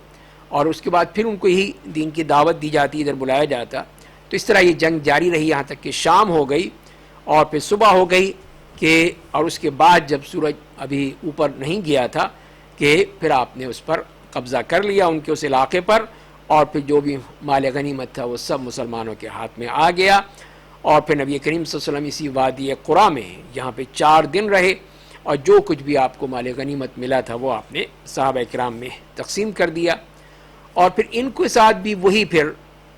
اور اس کے بعد پھر ان کو ہی دین کی دعوت دی جاتی، ادھر بلایا جاتا۔ تو اس طرح یہ جنگ جاری رہی یہاں تک کہ شام ہو گئی اور پھر صبح ہو گئی کہ، اور اس کے بعد جب سورج ابھی اوپر نہیں گیا تھا کہ پھر آپ نے اس پر قبضہ کر لیا، ان کے اس علاقے پر، اور پھر جو بھی مال غنیمت تھا وہ سب مسلمانوں کے ہاتھ میں آ گیا۔ اور پھر نبی کریم صلی اللہ علیہ وسلم اسی وادی قرا میں یہاں پہ 4 دن رہے، اور جو کچھ بھی آپ کو مال غنیمت ملا تھا وہ آپ نے صحابہ کرام میں تقسیم کر دیا۔ اور پھر ان کے ساتھ بھی وہی پھر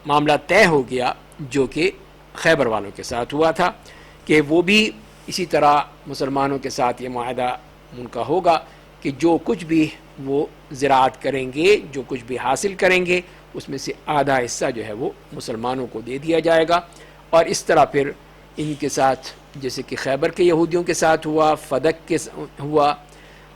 معاملہ طے ہو گیا جو کہ خیبر والوں کے ساتھ ہوا تھا، کہ وہ بھی اسی طرح مسلمانوں کے ساتھ یہ معاہدہ ان کا ہوگا کہ جو کچھ بھی وہ زراعت کریں گے، جو کچھ بھی حاصل کریں گے، اس میں سے آدھا حصہ جو ہے وہ مسلمانوں کو دے دیا جائے گا۔ اور اس طرح پھر ان کے ساتھ جیسے کہ خیبر کے یہودیوں کے ساتھ ہوا، فدق کے ہوا،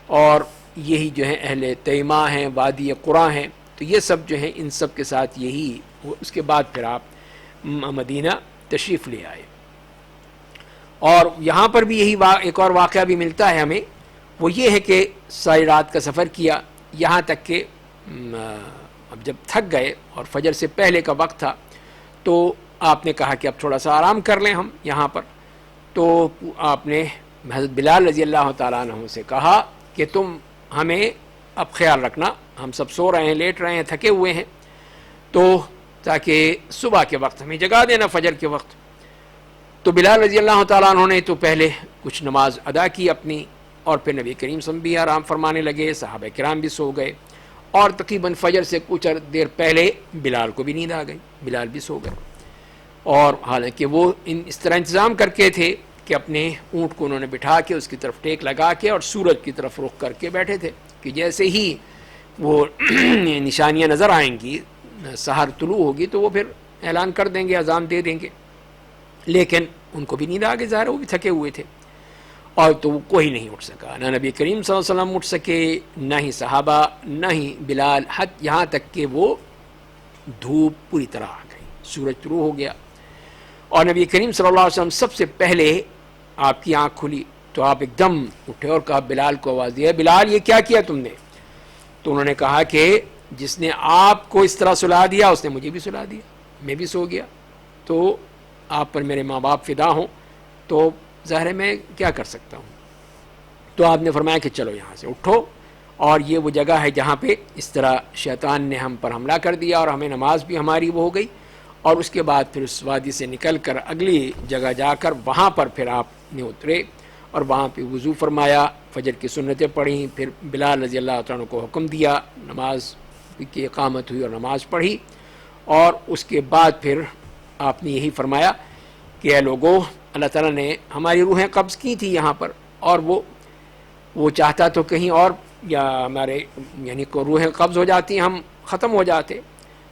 اور یہی جو ہے اہل تیمہ ہیں، وادی قرا ہیں، تو یہ سب جو ہیں ان سب کے ساتھ یہی۔ اس کے بعد پھر آپ مدینہ تشریف لے آئے۔ اور یہاں پر بھی یہی ایک اور واقعہ بھی ملتا ہے ہمیں، وہ یہ ہے کہ ساری رات کا سفر کیا، یہاں تک کہ اب جب تھک گئے اور فجر سے پہلے کا وقت تھا تو آپ نے کہا کہ اب تھوڑا سا آرام کر لیں ہم یہاں پر۔ تو آپ نے حضرت بلال رضی اللہ تعالیٰ عنہ سے کہا کہ تم ہمیں اب خیال رکھنا، ہم سب سو رہے ہیں، لیٹ رہے ہیں، تھکے ہوئے ہیں، تو تاکہ صبح کے وقت ہمیں جگا دینا، فجر کے وقت۔ تو بلال رضی اللہ تعالیٰ عنہ نے تو پہلے کچھ نماز ادا کی اپنی، اور پھر نبی کریم صلی اللہ علیہ وسلم بھی آرام فرمانے لگے، صحابہ کرام بھی سو گئے، اور تقریباً فجر سے کچھ دیر پہلے بلال کو بھی نیند آ گئی، بلال بھی سو گئے۔ اور حالانکہ وہ اس طرح انتظام کر کے تھے کہ اپنے اونٹ کو انہوں نے بٹھا کے اس کی طرف ٹیک لگا کے اور سورج کی طرف رخ کر کے بیٹھے تھے کہ جیسے ہی وہ نشانیاں نظر آئیں گی، سحر طلوع ہوگی تو وہ پھر اعلان کر دیں گے، اذان دے دیں گے۔ لیکن ان کو بھی نیند آ گئی، ظاہر وہ بھی تھکے ہوئے تھے، اور تو وہ کوئی نہیں اٹھ سکا، نہ نبی کریم صلی اللہ علیہ وسلم اٹھ سکے، نہ ہی صحابہ، نہ ہی بلال، یہاں تک کہ وہ دھوپ پوری طرح آ گئی، سورج طلوع ہو گیا، اور نبی کریم صلی اللہ علیہ وسلم سب سے پہلے آپ کی آنکھ کھلی تو آپ ایک دم اٹھے اور کہا، بلال کو آواز دیا، بلال یہ کیا کیا تم نے؟ تو انہوں نے کہا کہ جس نے آپ کو اس طرح سلا دیا اس نے مجھے بھی سلا دیا، میں بھی سو گیا، تو آپ پر میرے ماں باپ فدا ہوں، تو ظاہر ہے میں کیا کر سکتا ہوں۔ تو آپ نے فرمایا کہ چلو یہاں سے اٹھو، اور یہ وہ جگہ ہے جہاں پہ اس طرح شیطان نے ہم پر حملہ کر دیا اور ہمیں نماز بھی ہماری وہ ہو گئی، اور اس کے بعد پھر اس وادی سے نکل کر اگلی جگہ جا کر وہاں پر پھر آپ نے اترے اور وہاں پہ وضو فرمایا، فجر کی سنتیں پڑھیں، پھر بلال رضی اللہ عنہ کو حکم دیا، نماز کی اقامت ہوئی اور نماز پڑھی، اور اس کے بعد پھر آپ نے یہی فرمایا کہ اے لوگو، اللہ تعالیٰ نے ہماری روحیں قبض کی تھی یہاں پر، اور وہ چاہتا تو کہیں اور یا ہمارے یعنی کو روحیں قبض ہو جاتی، ہم ختم ہو جاتے،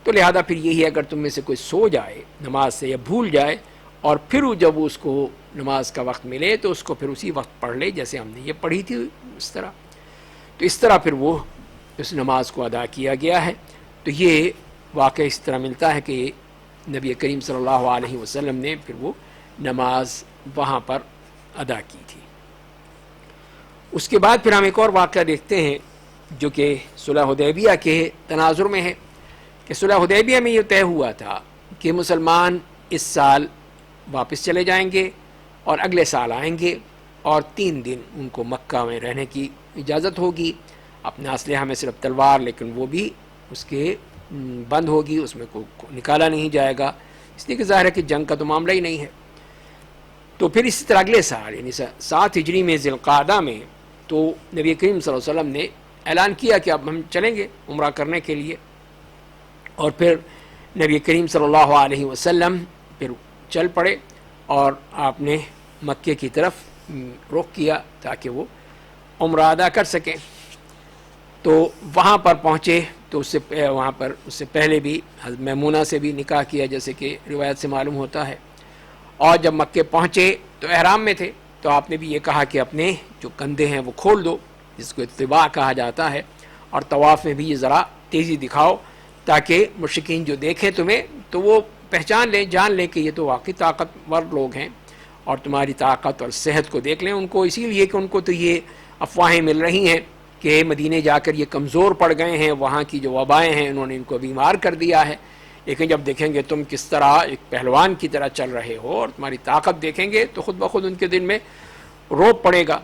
تو لہذا پھر یہی ہے اگر تم میں سے کوئی سو جائے نماز سے یا بھول جائے، اور پھر جب اس کو نماز کا وقت ملے تو اس کو پھر اسی وقت پڑھ لے جیسے ہم نے یہ پڑھی تھی اس طرح، تو اس طرح پھر وہ اس نماز کو ادا کیا گیا ہے۔ تو یہ واقعہ اس طرح ملتا ہے کہ نبی کریم صلی اللہ علیہ وسلم نے پھر وہ نماز وہاں پر ادا کی تھی۔ اس کے بعد پھر ہم ایک اور واقعہ دیکھتے ہیں جو کہ صلح حدیبیہ کے تناظر میں ہے، کہ صلح حدیبیہ میں یہ طے ہوا تھا کہ مسلمان اس سال واپس چلے جائیں گے اور اگلے سال آئیں گے، اور 3 دن ان کو مکہ میں رہنے کی اجازت ہوگی، اپنا اسلحہ میں صرف تلوار، لیکن وہ بھی اس کے بند ہوگی، اس میں کو نکالا نہیں جائے گا، اس لیے کہ ظاہر ہے کہ جنگ کا تو معاملہ ہی نہیں ہے۔ تو پھر اسی طرح اگلے سال یعنی 7 ہجری میں ذی القعدہ میں تو نبی کریم صلی اللہ علیہ وسلم نے اعلان کیا کہ اب ہم چلیں گے عمرہ کرنے کے لیے، اور پھر نبی کریم صلی اللہ علیہ وسلم پھر چل پڑے اور آپ نے مکے کی طرف رخ کیا تاکہ وہ عمرہ ادا کر سکیں۔ تو وہاں پر پہنچے تو وہاں پر اس سے پہلے بھی حضرت میمونہ سے بھی نکاح کیا جیسے کہ روایت سے معلوم ہوتا ہے، اور جب مکے پہنچے تو احرام میں تھے، تو آپ نے بھی یہ کہا کہ اپنے جو کندھے ہیں وہ کھول دو، جس کو اتباع کہا جاتا ہے، اور طواف میں بھی یہ ذرا تیزی دکھاؤ تاکہ مشرکین جو دیکھیں تمہیں تو وہ پہچان لیں، جان لیں کہ یہ تو واقعی طاقتور لوگ ہیں، اور تمہاری طاقت اور صحت کو دیکھ لیں ان کو، اسی لیے کہ ان کو تو یہ افواہیں مل رہی ہیں کہ مدینے جا کر یہ کمزور پڑ گئے ہیں، وہاں کی جو وبائیں ہیں انہوں نے ان کو بیمار کر دیا ہے، لیکن جب دیکھیں گے تم کس طرح ایک پہلوان کی طرح چل رہے ہو اور تمہاری طاقت دیکھیں گے تو خود بخود ان کے دل میں روب پڑے گا۔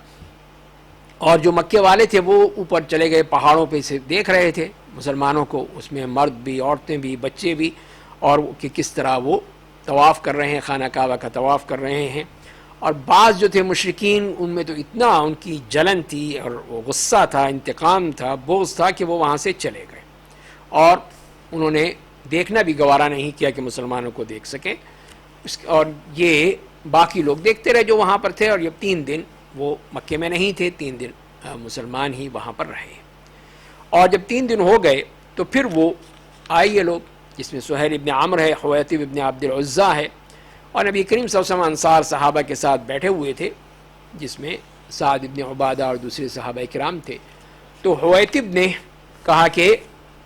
اور جو مکے والے تھے وہ اوپر چلے گئے پہاڑوں پہ سے دیکھ رہے تھے مسلمانوں کو، اس میں مرد بھی، عورتیں بھی، بچے بھی، اور کہ کس طرح وہ طواف کر رہے ہیں، خانہ کعبہ کا طواف کر رہے ہیں، اور بعض جو تھے مشرکین ان میں تو اتنا ان کی جلن تھی اور وہ غصہ تھا، انتقام تھا، بغض تھا کہ وہ وہاں سے چلے گئے، اور انہوں نے دیکھنا بھی گوارا نہیں کیا کہ مسلمانوں کو دیکھ سکیں، اور یہ باقی لوگ دیکھتے رہے جو وہاں پر تھے، اور یہ 3 دن وہ مکے میں نہیں تھے، 3 دن مسلمان ہی وہاں پر رہے۔ اور جب 3 دن ہو گئے تو پھر وہ آئے یہ لوگ، جس میں سہیل ابن عمرو ہے، حویتب ابن عبد العزیٰ ہے، اور نبی کریم صلی اللہ علیہ وسلم انصار صحابہ کے ساتھ بیٹھے ہوئے تھے، جس میں سعد ابن عبادہ اور دوسرے صحابہ کرام تھے۔ تو حویتب نے کہا کہ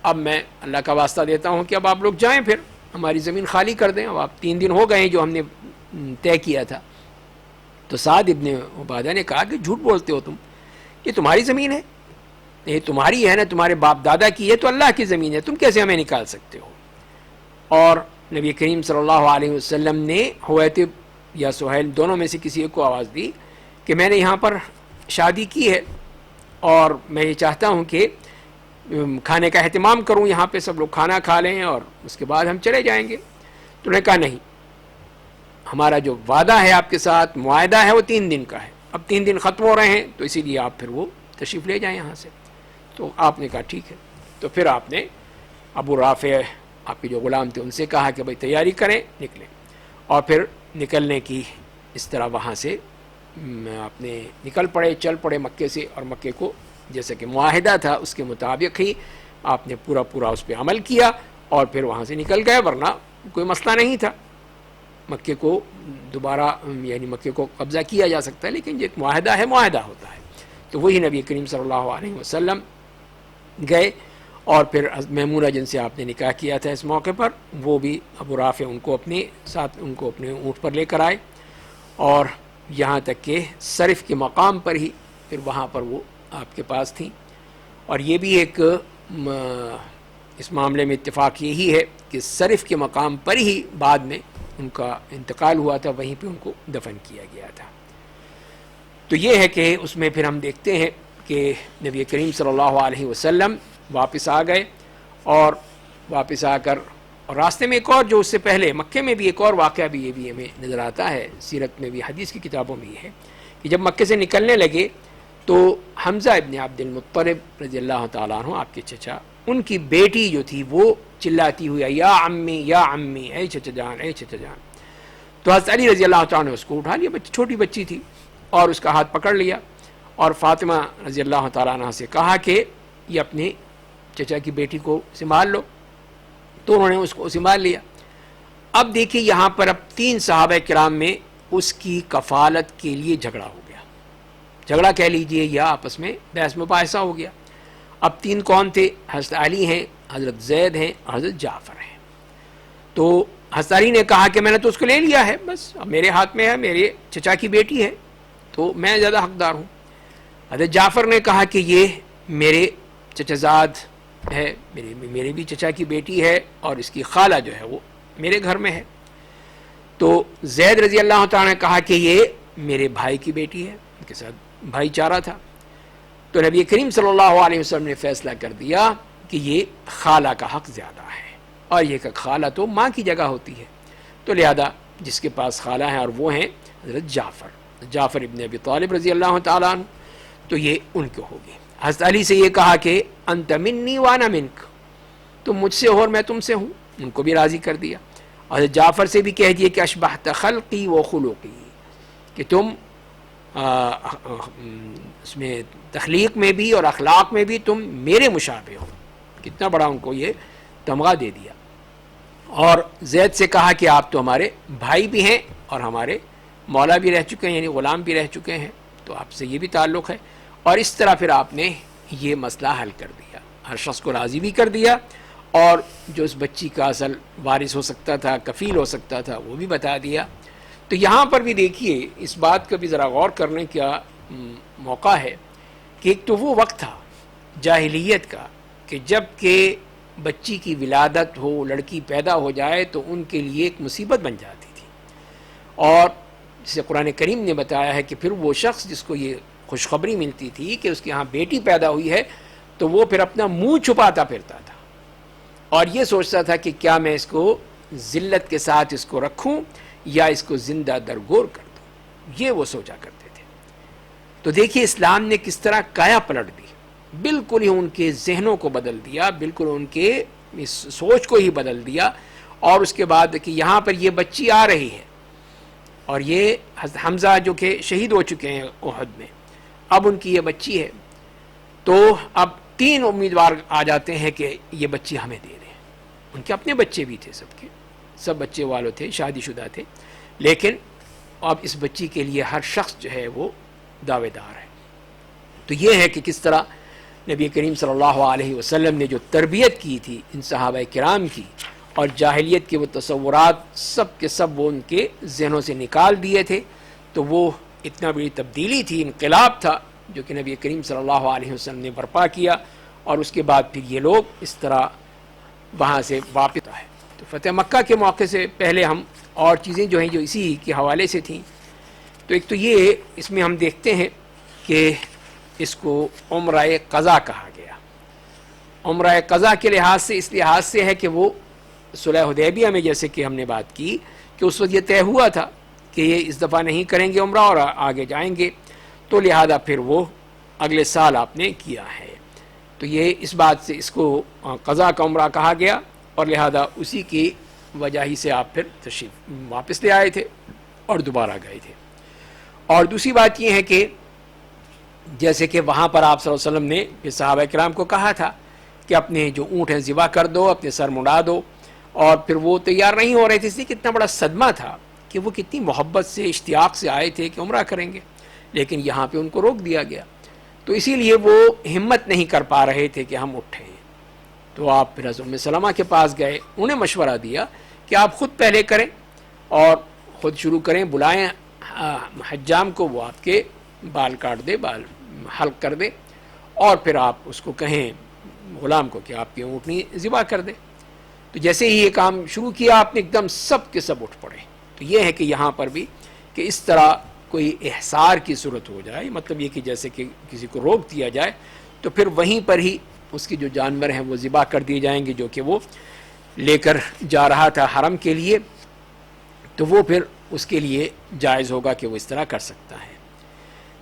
اب میں اللہ کا واسطہ دیتا ہوں کہ اب آپ لوگ جائیں، پھر ہماری زمین خالی کر دیں، اب آپ 3 دن ہو گئے ہیں جو ہم نے طے کیا تھا۔ تو سعد ابن عبادہ نے کہا کہ جھوٹ بولتے ہو تم، یہ تمہاری زمین ہے، یہ تمہاری ہے نا، تمہارے باپ دادا کی ہے، تو اللہ کی زمین ہے، تم کیسے ہمیں نکال سکتے ہو؟ اور نبی کریم صلی اللہ علیہ وسلم نے حویتب یا سہیل دونوں میں سے کسی ایک کو آواز دی کہ میں نے یہاں پر شادی کی ہے اور میں یہ چاہتا ہوں کہ کھانے کا اہتمام کروں، یہاں پہ سب لوگ کھانا کھا لیں اور اس کے بعد ہم چلے جائیں گے۔ تو انہوں نے کہا نہیں، ہمارا جو وعدہ ہے آپ کے ساتھ، معاہدہ ہے، وہ 3 دن کا ہے، اب 3 دن ختم ہو رہے ہیں، تو اسی لیے آپ پھر وہ تشریف لے جائیں یہاں سے۔ تو آپ نے کہا ٹھیک ہے۔ تو پھر آپ نے ابو رافع آپ کے جو غلام تھے ان سے کہا کہ بھائی تیاری کریں، نکلیں، اور پھر نکلنے کی اس طرح وہاں سے آپ نے نکل پڑے، چل پڑے مکے سے، اور مکے کو جیسا کہ معاہدہ تھا اس کے مطابق ہی آپ نے پورا اس پہ عمل کیا، اور پھر وہاں سے نکل گئے، ورنہ کوئی مسئلہ نہیں تھا، مکے کو دوبارہ یعنی مکے کو قبضہ کیا جا سکتا ہے، لیکن جو ایک معاہدہ ہے، معاہدہ ہوتا ہے۔ تو وہی نبی کریم صلی اللہ علیہ وسلم گئے، اور پھر میمونہ جن سے آپ نے نکاح کیا تھا اس موقع پر، وہ بھی ابو رافع ان کو اپنے ساتھ، ان کو اپنے اونٹ پر لے کر آئے، اور یہاں تک کہ صرف کے مقام پر ہی پھر وہاں پر وہ آپ کے پاس تھیں۔ اور یہ بھی ایک اس معاملے میں اتفاق یہی ہے کہ صرف کے مقام پر ہی بعد میں ان کا انتقال ہوا تھا، وہیں پہ ان کو دفن کیا گیا تھا۔ تو یہ ہے کہ اس میں پھر ہم دیکھتے ہیں کہ نبی کریم صلی اللہ علیہ وسلم واپس آ گئے، اور واپس آ کر، اور راستے میں ایک اور جو اس سے پہلے مکے میں بھی ایک اور واقعہ بھی یہ بھی ہمیں نظر آتا ہے، سیرت میں بھی، حدیث کی کتابوں میں یہ ہے کہ جب مکے سے نکلنے لگے تو حمزہ ابن عبد المطلب رضی اللہ تعالیٰ عنہ آپ کے چچا، ان کی بیٹی جو تھی وہ چلاتی ہوئی یا عمی یا عمی، اے چچا جان، اے چچا جان۔ تو حضرت علی رضی اللہ تعالیٰ نے اس کو اٹھا لیا، چھوٹی بچی تھی، اور اس کا ہاتھ پکڑ لیا، اور فاطمہ رضی اللہ تعالیٰ عنہ سے کہا کہ یہ اپنے چچا کی بیٹی کو سنبھال لو، تو انہوں نے اس کو سنبھال لیا۔ اب دیکھیے یہاں پر اب 3 صحابہ کرام میں اس کی کفالت کے لیے جھگڑا ہو گیا، جھگڑا کہہ لیجئے یا آپس میں بحث مباحثہ ہو گیا۔ اب 3 کون تھے؟ حضرت علی ہیں، حضرت زید ہیں، اور حضرت جعفر ہیں۔ تو حضرت علی نے کہا کہ میں نے تو اس کو لے لیا ہے، بس اب میرے ہاتھ میں ہے، میرے چچا کی بیٹی ہے، تو میں زیادہ حقدار ہوں۔ حضرت جعفر نے کہا کہ یہ میرے چچا زاد ہے، میرے بھی چچا کی بیٹی ہے، اور اس کی خالہ جو ہے وہ میرے گھر میں ہے۔ تو زید رضی اللہ تعالیٰ نے کہا کہ یہ میرے بھائی کی بیٹی ہے، ان کے ساتھ بھائی چارہ تھا۔ تو نبی کریم صلی اللہ علیہ وسلم نے فیصلہ کر دیا کہ یہ خالہ کا حق زیادہ ہے، اور یہ کہ خالہ تو ماں کی جگہ ہوتی ہے، تو لہذا جس کے پاس خالہ ہیں اور وہ ہیں حضرت جعفر ابن ابی طالب رضی اللہ تعالیٰ عنہ، تو یہ ان کو ہوگی۔ حضرت علی سے یہ کہا کہ انت منی وانا منک، تم مجھ سے ہو اور میں تم سے ہوں، ان کو بھی راضی کر دیا۔ حضرت جعفر سے بھی کہہ دیے کہ اشبہت خلقی و خلقی، کہ تم اس میں تخلیق میں بھی اور اخلاق میں بھی تم میرے مشابہ ہو۔ کتنا بڑا ان کو یہ تمغہ دے دیا۔ اور زید سے کہا کہ آپ تو ہمارے بھائی بھی ہیں اور ہمارے مولا بھی رہ چکے ہیں، یعنی غلام بھی رہ چکے ہیں، تو آپ سے یہ بھی تعلق ہے۔ اور اس طرح پھر آپ نے یہ مسئلہ حل کر دیا، ہر شخص کو راضی بھی کر دیا، اور جو اس بچی کا اصل وارث ہو سکتا تھا، کفیل ہو سکتا تھا، وہ بھی بتا دیا۔ تو یہاں پر بھی دیکھیے اس بات کا بھی ذرا غور کرنے کا موقع ہے کہ ایک تو وہ وقت تھا جاہلیت کا کہ جب کہ بچی کی ولادت ہو، لڑکی پیدا ہو جائے تو ان کے لیے ایک مصیبت بن جاتی تھی، اور جسے قرآن کریم نے بتایا ہے کہ پھر وہ شخص جس کو یہ خوشخبری ملتی تھی کہ اس کے ہاں بیٹی پیدا ہوئی ہے، تو وہ پھر اپنا منہ چھپاتا پھرتا تھا، اور یہ سوچتا تھا کہ کیا میں اس کو ذلت کے ساتھ اس کو رکھوں یا اس کو زندہ درگور کر دوں، یہ وہ سوچا کرتے تھے۔ تو دیکھیے اسلام نے کس طرح کایا پلٹ دی، بالکل ہی ان کے ذہنوں کو بدل دیا، بالکل ان کے اس سوچ کو ہی بدل دیا، اور اس کے بعد کہ یہاں پر یہ بچی آ رہی ہے، اور یہ حضرت حمزہ جو کہ شہید ہو چکے ہیں احد میں، اب ان کی یہ بچی ہے، تو اب 3 امیدوار آ جاتے ہیں کہ یہ بچی ہمیں دے دیں. ان کے اپنے بچے بھی تھے، سب بچے والوں تھے، شادی شدہ تھے، لیکن اب اس بچی کے لیے ہر شخص جو ہے وہ دعوے دار ہے. تو یہ ہے کہ کس طرح نبی کریم صلی اللہ علیہ وسلم نے جو تربیت کی تھی ان صحابہ کرام کی، اور جاہلیت کے وہ تصورات سب کے سب وہ ان کے ذہنوں سے نکال دیے تھے. تو وہ اتنا بڑی تبدیلی تھی، انقلاب تھا جو کہ نبی کریم صلی اللہ علیہ وسلم نے برپا کیا، اور اس کے بعد پھر یہ لوگ اس طرح وہاں سے واپس آئے. تو فتح مکہ کے موقع سے پہلے ہم اور چیزیں جو ہیں جو اسی کے حوالے سے تھیں، تو ایک تو یہ اس میں ہم دیکھتے ہیں کہ اس کو عمرہ قضا کہا گیا. عمرہ قضا کے لحاظ سے اس لحاظ سے ہے کہ وہ صلح حدیبیہ میں جیسے کہ ہم نے بات کی کہ اس وقت یہ طے ہوا تھا کہ یہ اس دفعہ نہیں کریں گے عمرہ اور آگے جائیں گے، تو لہذا پھر وہ اگلے سال آپ نے کیا ہے. تو یہ اس بات سے اس کو قضا کا عمرہ کہا گیا، اور لہذا اسی کی وجہ ہی سے آپ پھر تشریف واپس لے آئے تھے اور دوبارہ گئے تھے. اور دوسری بات یہ ہے کہ جیسے کہ وہاں پر آپ صلی اللہ علیہ وسلم نے پھر صحابہ کرام کو کہا تھا کہ اپنے جو اونٹ ہیں ذبح کر دو، اپنے سر مڑا دو، اور پھر وہ تیار نہیں ہو رہے تھے، اس لیے کتنا بڑا صدمہ تھا کہ وہ کتنی محبت سے اشتیاق سے آئے تھے کہ عمرہ کریں گے، لیکن یہاں پہ ان کو روک دیا گیا. تو اسی لیے وہ ہمت نہیں کر پا رہے تھے کہ ہم اٹھیں. تو آپ پھر حضرت ام سلمہ کے پاس گئے، انہیں مشورہ دیا کہ آپ خود پہلے کریں اور خود شروع کریں، بلائیں حجام کو، وہ آپ کے بال کاٹ دے، بال حلق کر دے، اور پھر آپ اس کو کہیں غلام کو کہ آپ کی اونٹنی ذبح کر دے. تو جیسے ہی یہ کام شروع کیا آپ نے ایک دم سب کے سب اٹھ پڑے. تو یہ ہے کہ یہاں پر بھی کہ اس طرح کوئی احصار کی صورت ہو جائے، مطلب یہ کہ جیسے کہ کسی کو روک دیا جائے تو پھر وہیں پر ہی اس کے جو جانور ہیں وہ ذبح کر دیے جائیں گے جو کہ وہ لے کر جا رہا تھا حرم کے لیے، تو وہ پھر اس کے لیے جائز ہوگا کہ وہ اس طرح کر سکتا ہے.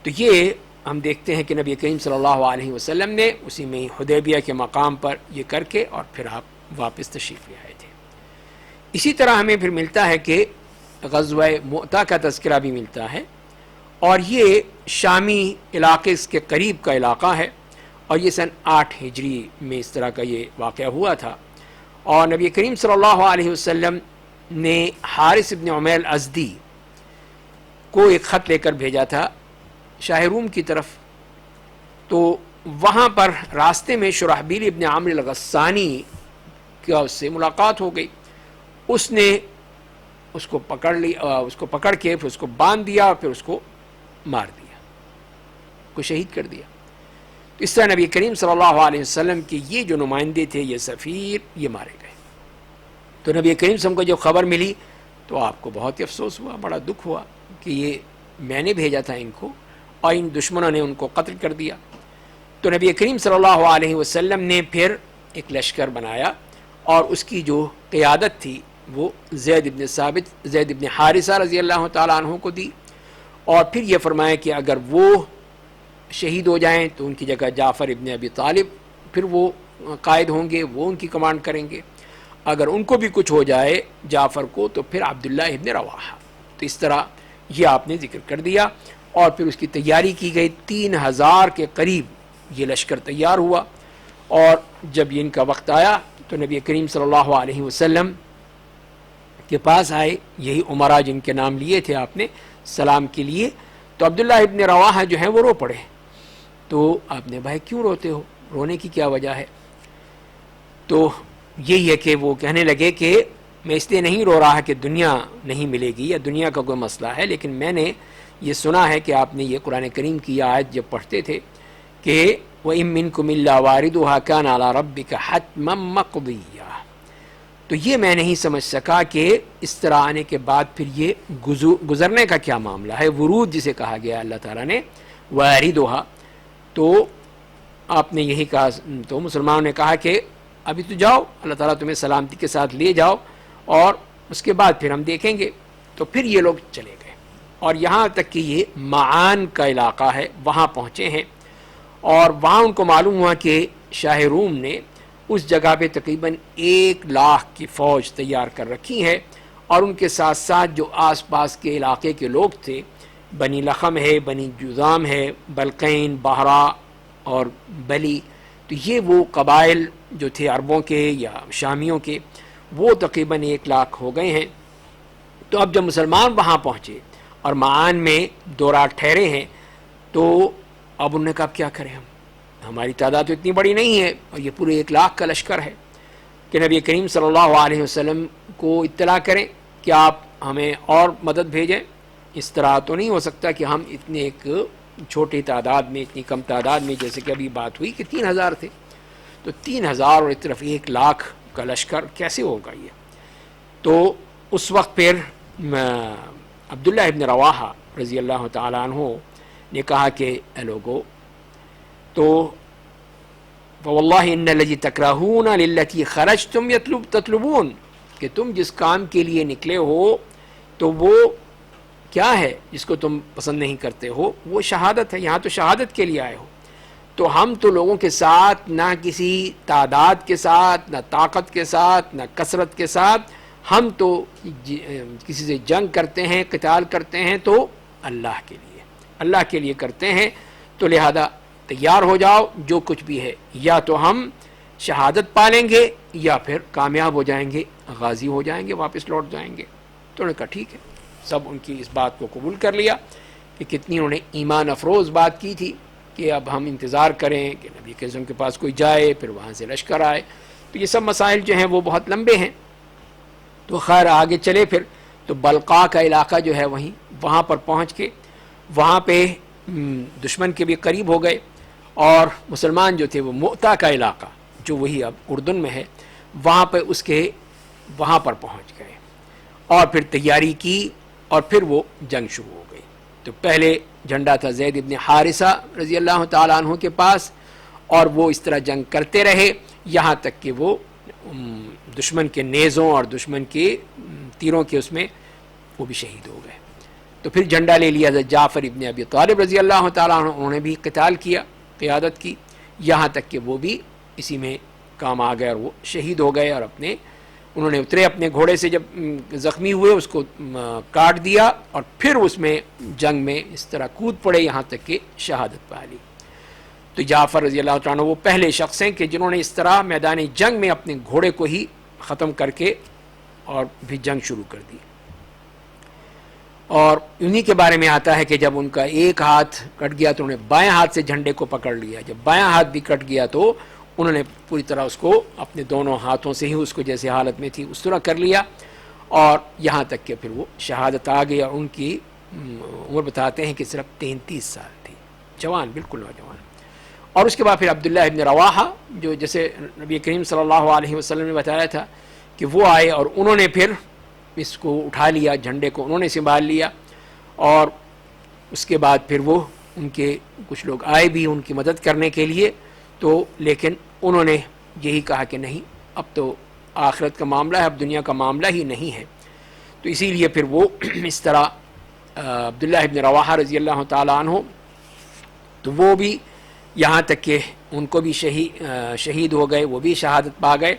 تو یہ ہم دیکھتے ہیں کہ نبی کریم صلی اللہ علیہ وسلم نے اسی میں حدیبیہ کے مقام پر یہ کر کے اور پھر آپ واپس تشریف لے آئے تھے. اسی طرح ہمیں پھر ملتا ہے کہ غزوہ مؤتہ کا تذکرہ بھی ملتا ہے، اور یہ شامی علاقے کے قریب کا علاقہ ہے، اور یہ سن 8 ہجری میں اس طرح کا یہ واقعہ ہوا تھا. اور نبی کریم صلی اللہ علیہ وسلم نے حارث ابن عمیر الازدی کو ایک خط لے کر بھیجا تھا شاہ روم کی طرف. تو وہاں پر راستے میں شرحبیل ابن عامر الغسانی کا اس سے ملاقات ہو گئی. اس نے اس کو پکڑ کے پھر اس کو باندھ دیا اور پھر اس کو مار دیا، کو شہید کر دیا. اس طرح نبی کریم صلی اللہ علیہ وسلم کے یہ جو نمائندے تھے، یہ سفیر، یہ مارے گئے. تو نبی کریم صلی اللہ علیہ وسلم کو جب خبر ملی تو آپ کو بہت ہی افسوس ہوا، بڑا دکھ ہوا کہ یہ میں نے بھیجا تھا ان کو اور ان دشمنوں نے ان کو قتل کر دیا. تو نبی کریم صلی اللہ علیہ وسلم نے پھر ایک لشکر بنایا، اور اس کی جو قیادت تھی وہ زید ابن حارثہ رضی اللہ تعالیٰ عنہ کو دی. اور پھر یہ فرمایا کہ اگر وہ شہید ہو جائیں تو ان کی جگہ جعفر ابن ابی طالب پھر وہ قائد ہوں گے، وہ ان کی کمانڈ کریں گے. اگر ان کو بھی کچھ ہو جائے جعفر کو تو پھر عبداللہ ابن رواحہ. تو اس طرح یہ آپ نے ذکر کر دیا، اور پھر اس کی تیاری کی گئی. 3000 کے قریب یہ لشکر تیار ہوا، اور جب ان کا وقت آیا تو نبی کریم صلی اللہ علیہ وسلم کے پاس آئے، یہی عمرہ جن کے نام لیے تھے آپ نے سلام کے لیے. تو عبداللہ ابن رواحہ جو ہیں وہ رو پڑے. تو آپ نے بھائی کیوں روتے ہو، رونے کی کیا وجہ ہے؟ تو یہی ہے کہ وہ کہنے لگے کہ میں اس لیے نہیں رو رہا کہ دنیا نہیں ملے گی یا دنیا کا کوئی مسئلہ ہے، لیکن میں نے یہ سنا ہے کہ آپ نے یہ قرآن کریم کی آیت جب پڑھتے تھے کہ وَإِن مِّنكُمْ إِلَّا وَارِدُهَا كَانَ عَلَىٰ رَبِّكَ حَتْمًا مَّقْضِيًّا. تو یہ میں نہیں سمجھ سکا کہ اس طرح آنے کے بعد پھر یہ گزرنے کا کیا معاملہ ہے. ورود جسے کہا گیا اللہ تعالیٰ نے واردها، تو آپ نے یہی کہا. تو مسلمانوں نے کہا کہ ابھی تو جاؤ، اللہ تعالیٰ تمہیں سلامتی کے ساتھ لے جاؤ، اور اس کے بعد پھر ہم دیکھیں گے. تو پھر یہ لوگ چلے گئے، اور یہاں تک کہ یہ معان کا علاقہ ہے وہاں پہنچے ہیں. اور وہاں ان کو معلوم ہوا کہ شاہ روم نے اس جگہ پہ تقریباً 1,00,000 کی فوج تیار کر رکھی ہے، اور ان کے ساتھ ساتھ جو آس پاس کے علاقے کے لوگ تھے، بنی لخم ہے، بنی جذام ہے، بلقین، بحرا اور بلی، تو یہ وہ قبائل جو تھے عربوں کے یا شامیوں کے، وہ تقریباً 1,00,000 ہو گئے ہیں۔ تو اب جب مسلمان وہاں پہنچے اور معان میں 2 رات ٹھہرے ہیں، تو اب انہوں نے کہا کیا کریں، ہماری تعداد تو اتنی بڑی نہیں ہے، اور یہ پورے 1,00,000 کا لشکر ہے، کہ نبی کریم صلی اللہ علیہ وسلم کو اطلاع کریں کہ آپ ہمیں اور مدد بھیجیں۔ اس طرح تو نہیں ہو سکتا کہ ہم اتنے ایک چھوٹی تعداد میں، اتنی کم تعداد میں، جیسے کہ ابھی بات ہوئی کہ 3,000 تھے، تو 3,000 اور ایک طرف 1,00,000 کا لشکر کیسے ہوگا یہ؟ تو اس وقت پھر عبداللہ ابن رواحہ رضی اللہ تعالیٰ عنہ نے کہا کہ اے لوگو، تو فواللہ ان الذی تکرہون للتی خرجتم تطلبون، کہ تم جس کام کے لیے نکلے ہو تو وہ کیا ہے جس کو تم پسند نہیں کرتے ہو، وہ شہادت ہے، یہاں تو شہادت کے لیے آئے ہو۔ تو ہم تو لوگوں کے ساتھ نہ کسی تعداد کے ساتھ، نہ طاقت کے ساتھ، نہ کثرت کے ساتھ، ہم تو کسی سے جنگ کرتے ہیں، قتال کرتے ہیں تو اللہ کے لیے، اللہ کے لیے کرتے ہیں، تو لہذا تیار ہو جاؤ، جو کچھ بھی ہے، یا تو ہم شہادت پالیں گے یا پھر کامیاب ہو جائیں گے، غازی ہو جائیں گے، واپس لوٹ جائیں گے۔ تو انہوں نے کہا ٹھیک ہے، سب ان کی اس بات کو قبول کر لیا کہ کتنی انہوں نے ایمان افروز بات کی تھی کہ اب ہم انتظار کریں کہ نبی کے اعظم کے پاس کوئی جائے، پھر وہاں سے لشکر آئے۔ تو یہ سب مسائل جو ہیں وہ بہت لمبے ہیں، تو خیر آگے چلے پھر، تو بلقا کا علاقہ جو ہے وہاں پر پہنچ کے وہاں پہ دشمن کے بھی قریب ہو گئے، اور مسلمان جو تھے وہ مؤتا کا علاقہ جو وہی اب اردن میں ہے، وہاں پر پہنچ گئے، اور پھر تیاری کی، اور پھر وہ جنگ شروع ہو گئی۔ تو پہلے جھنڈا تھا زید ابن حارثہ رضی اللہ تعالیٰ عنہ کے پاس، اور وہ اس طرح جنگ کرتے رہے یہاں تک کہ وہ دشمن کے نیزوں اور دشمن کے تیروں کے اس میں وہ بھی شہید ہو گئے۔ تو پھر جھنڈا لے لیا حضرت جعفر ابن ابی طالب رضی اللہ تعالیٰ عنہ، انہوں نے بھی قتال کیا، قیادت کی، یہاں تک کہ وہ بھی اسی میں کام آ گئے اور وہ شہید ہو گئے، اور انہوں نے اترے اپنے گھوڑے سے، جب زخمی ہوئے اس کو کاٹ دیا، اور پھر اس میں جنگ میں اس طرح کود پڑے یہاں تک کہ شہادت پا لی۔ تو جعفر رضی اللہ عنہ وہ پہلے شخص ہیں کہ جنہوں نے اس طرح میدان جنگ میں اپنے گھوڑے کو ہی ختم کر کے اور بھی جنگ شروع کر دی۔ اور انہی کے بارے میں آتا ہے کہ جب ان کا ایک ہاتھ کٹ گیا تو انہوں نے بائیں ہاتھ سے جھنڈے کو پکڑ لیا، جب بائیں ہاتھ بھی کٹ گیا تو انہوں نے پوری طرح اس کو اپنے دونوں ہاتھوں سے ہی اس کو جیسے حالت میں تھی اس طرح کر لیا، اور یہاں تک کہ پھر وہ شہادت آ گئی، اور ان کی عمر بتاتے ہیں کہ صرف 33 سال تھی، جوان، بالکل نوجوان۔ اور اس کے بعد پھر عبداللہ ابن رواحہ، جو جیسے نبی کریم صلی اللہ علیہ وسلم نے بتایا تھا کہ وہ آئے، اور انہوں نے پھر اس کو اٹھا لیا، جھنڈے کو انہوں نے سنبھال لیا، اور اس کے بعد پھر وہ ان کے کچھ لوگ آئے بھی ان کی مدد کرنے کے لیے، تو لیکن انہوں نے یہی کہا کہ نہیں، اب تو آخرت کا معاملہ ہے، اب دنیا کا معاملہ ہی نہیں ہے۔ تو اسی لیے پھر وہ اس طرح عبداللہ ابن رواحہ رضی اللہ تعالیٰ عنہ، تو وہ بھی یہاں تک کہ ان کو بھی شہید ہو گئے، وہ بھی شہادت پا گئے۔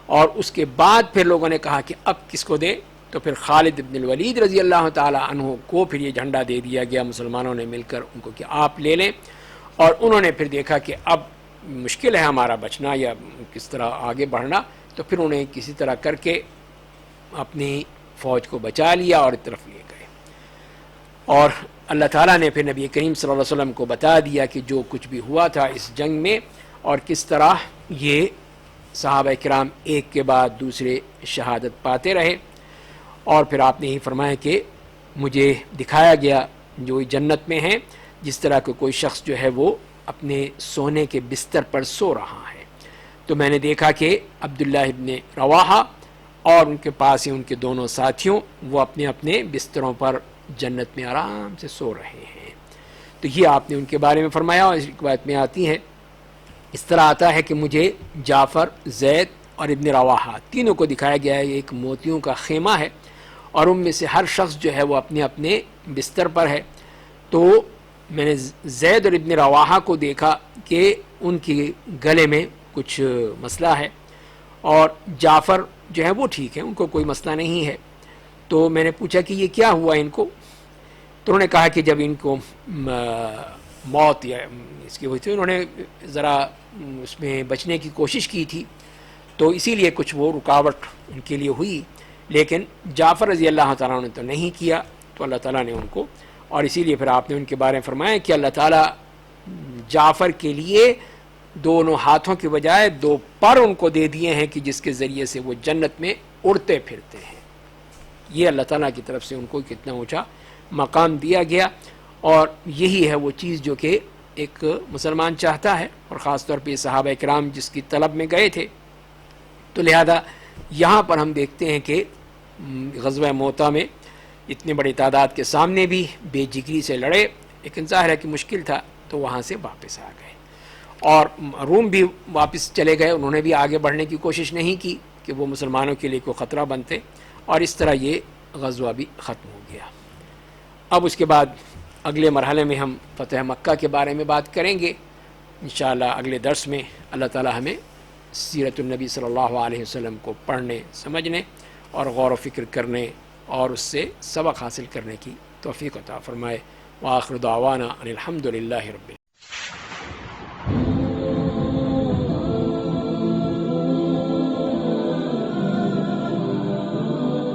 اور اس کے بعد پھر لوگوں نے کہا کہ اب کس کو دے، تو پھر خالد ابن الولید رضی اللہ تعالیٰ عنہ کو پھر یہ جھنڈا دے دیا گیا مسلمانوں نے مل کر ان کو کہ آپ لے لیں۔ اور انہوں نے پھر دیکھا کہ اب مشکل ہے ہمارا بچنا یا کس طرح آگے بڑھنا، تو پھر انہیں کسی طرح کر کے اپنی فوج کو بچا لیا اور ایک طرف لے گئے۔ اور اللہ تعالیٰ نے پھر نبی کریم صلی اللہ علیہ وسلم کو بتا دیا کہ جو کچھ بھی ہوا تھا اس جنگ میں، اور کس طرح یہ صحابہ کرام ایک کے بعد دوسرے شہادت پاتے رہے۔ اور پھر آپ نے ہی فرمایا کہ مجھے دکھایا گیا جو جنت میں ہیں، جس طرح کہ کوئی شخص جو ہے وہ اپنے سونے کے بستر پر سو رہا ہے، تو میں نے دیکھا کہ عبداللہ ابن رواحہ اور ان کے پاس ہی ان کے دونوں ساتھیوں، وہ اپنے اپنے بستروں پر جنت میں آرام سے سو رہے ہیں۔ تو یہ آپ نے ان کے بارے میں فرمایا، اور اس روایت میں آتی ہے، اس طرح آتا ہے کہ مجھے جعفر، زید اور ابن رواحہ تینوں کو دکھایا گیا ہے، یہ ایک موتیوں کا خیمہ ہے، اور ان میں سے ہر شخص جو ہے وہ اپنے اپنے بستر پر ہے۔ تو میں نے زید اور ابن رواحہ کو دیکھا کہ ان کے گلے میں کچھ مسئلہ ہے، اور جعفر جو ہے وہ ٹھیک ہے، ان کو کوئی مسئلہ نہیں ہے۔ تو میں نے پوچھا کہ یہ کیا ہوا ان کو؟ تو انہوں نے کہا کہ جب ان کو موت یا اس کی ہوئی تھی، انہوں نے ذرا اس میں بچنے کی کوشش کی تھی، تو اسی لیے کچھ وہ رکاوٹ ان کے لیے ہوئی، لیکن جعفر رضی اللہ تعالیٰ نے تو نہیں کیا، تو اللہ تعالیٰ نے ان کو، اور اسی لیے پھر آپ نے ان کے بارے میں فرمایا کہ اللہ تعالیٰ جعفر کے لیے دونوں ہاتھوں کے بجائے 2 پر ان کو دے دیے ہیں کہ جس کے ذریعے سے وہ جنت میں اڑتے پھرتے ہیں۔ یہ اللہ تعالیٰ کی طرف سے ان کو کتنا اونچا مقام دیا گیا، اور یہی ہے وہ چیز جو کہ ایک مسلمان چاہتا ہے، اور خاص طور پہ صحابہ اکرام جس کی طلب میں گئے تھے۔ تو لہذا یہاں پر ہم دیکھتے ہیں کہ غزوہ موتا میں اتنی بڑی تعداد کے سامنے بھی بے جگری سے لڑے، لیکن ظاہر ہے کہ مشکل تھا، تو وہاں سے واپس آ گئے، اور روم بھی واپس چلے گئے، انہوں نے بھی آگے بڑھنے کی کوشش نہیں کی کہ وہ مسلمانوں کے لیے کوئی خطرہ بنتے، اور اس طرح یہ غزوہ بھی ختم ہو گیا۔ اب اس کے بعد اگلے مرحلے میں ہم فتح مکہ کے بارے میں بات کریں گے انشاءاللہ اگلے درس میں۔ اللہ تعالی ہمیں سیرت النبی صلی اللہ علیہ وسلم کو پڑھنے، سمجھنے اور غور و فکر کرنے اور اس سے سبق حاصل کرنے کی توفیق عطا فرمائے۔ وآخر دعوانا ان الحمد للہ رب العالمین۔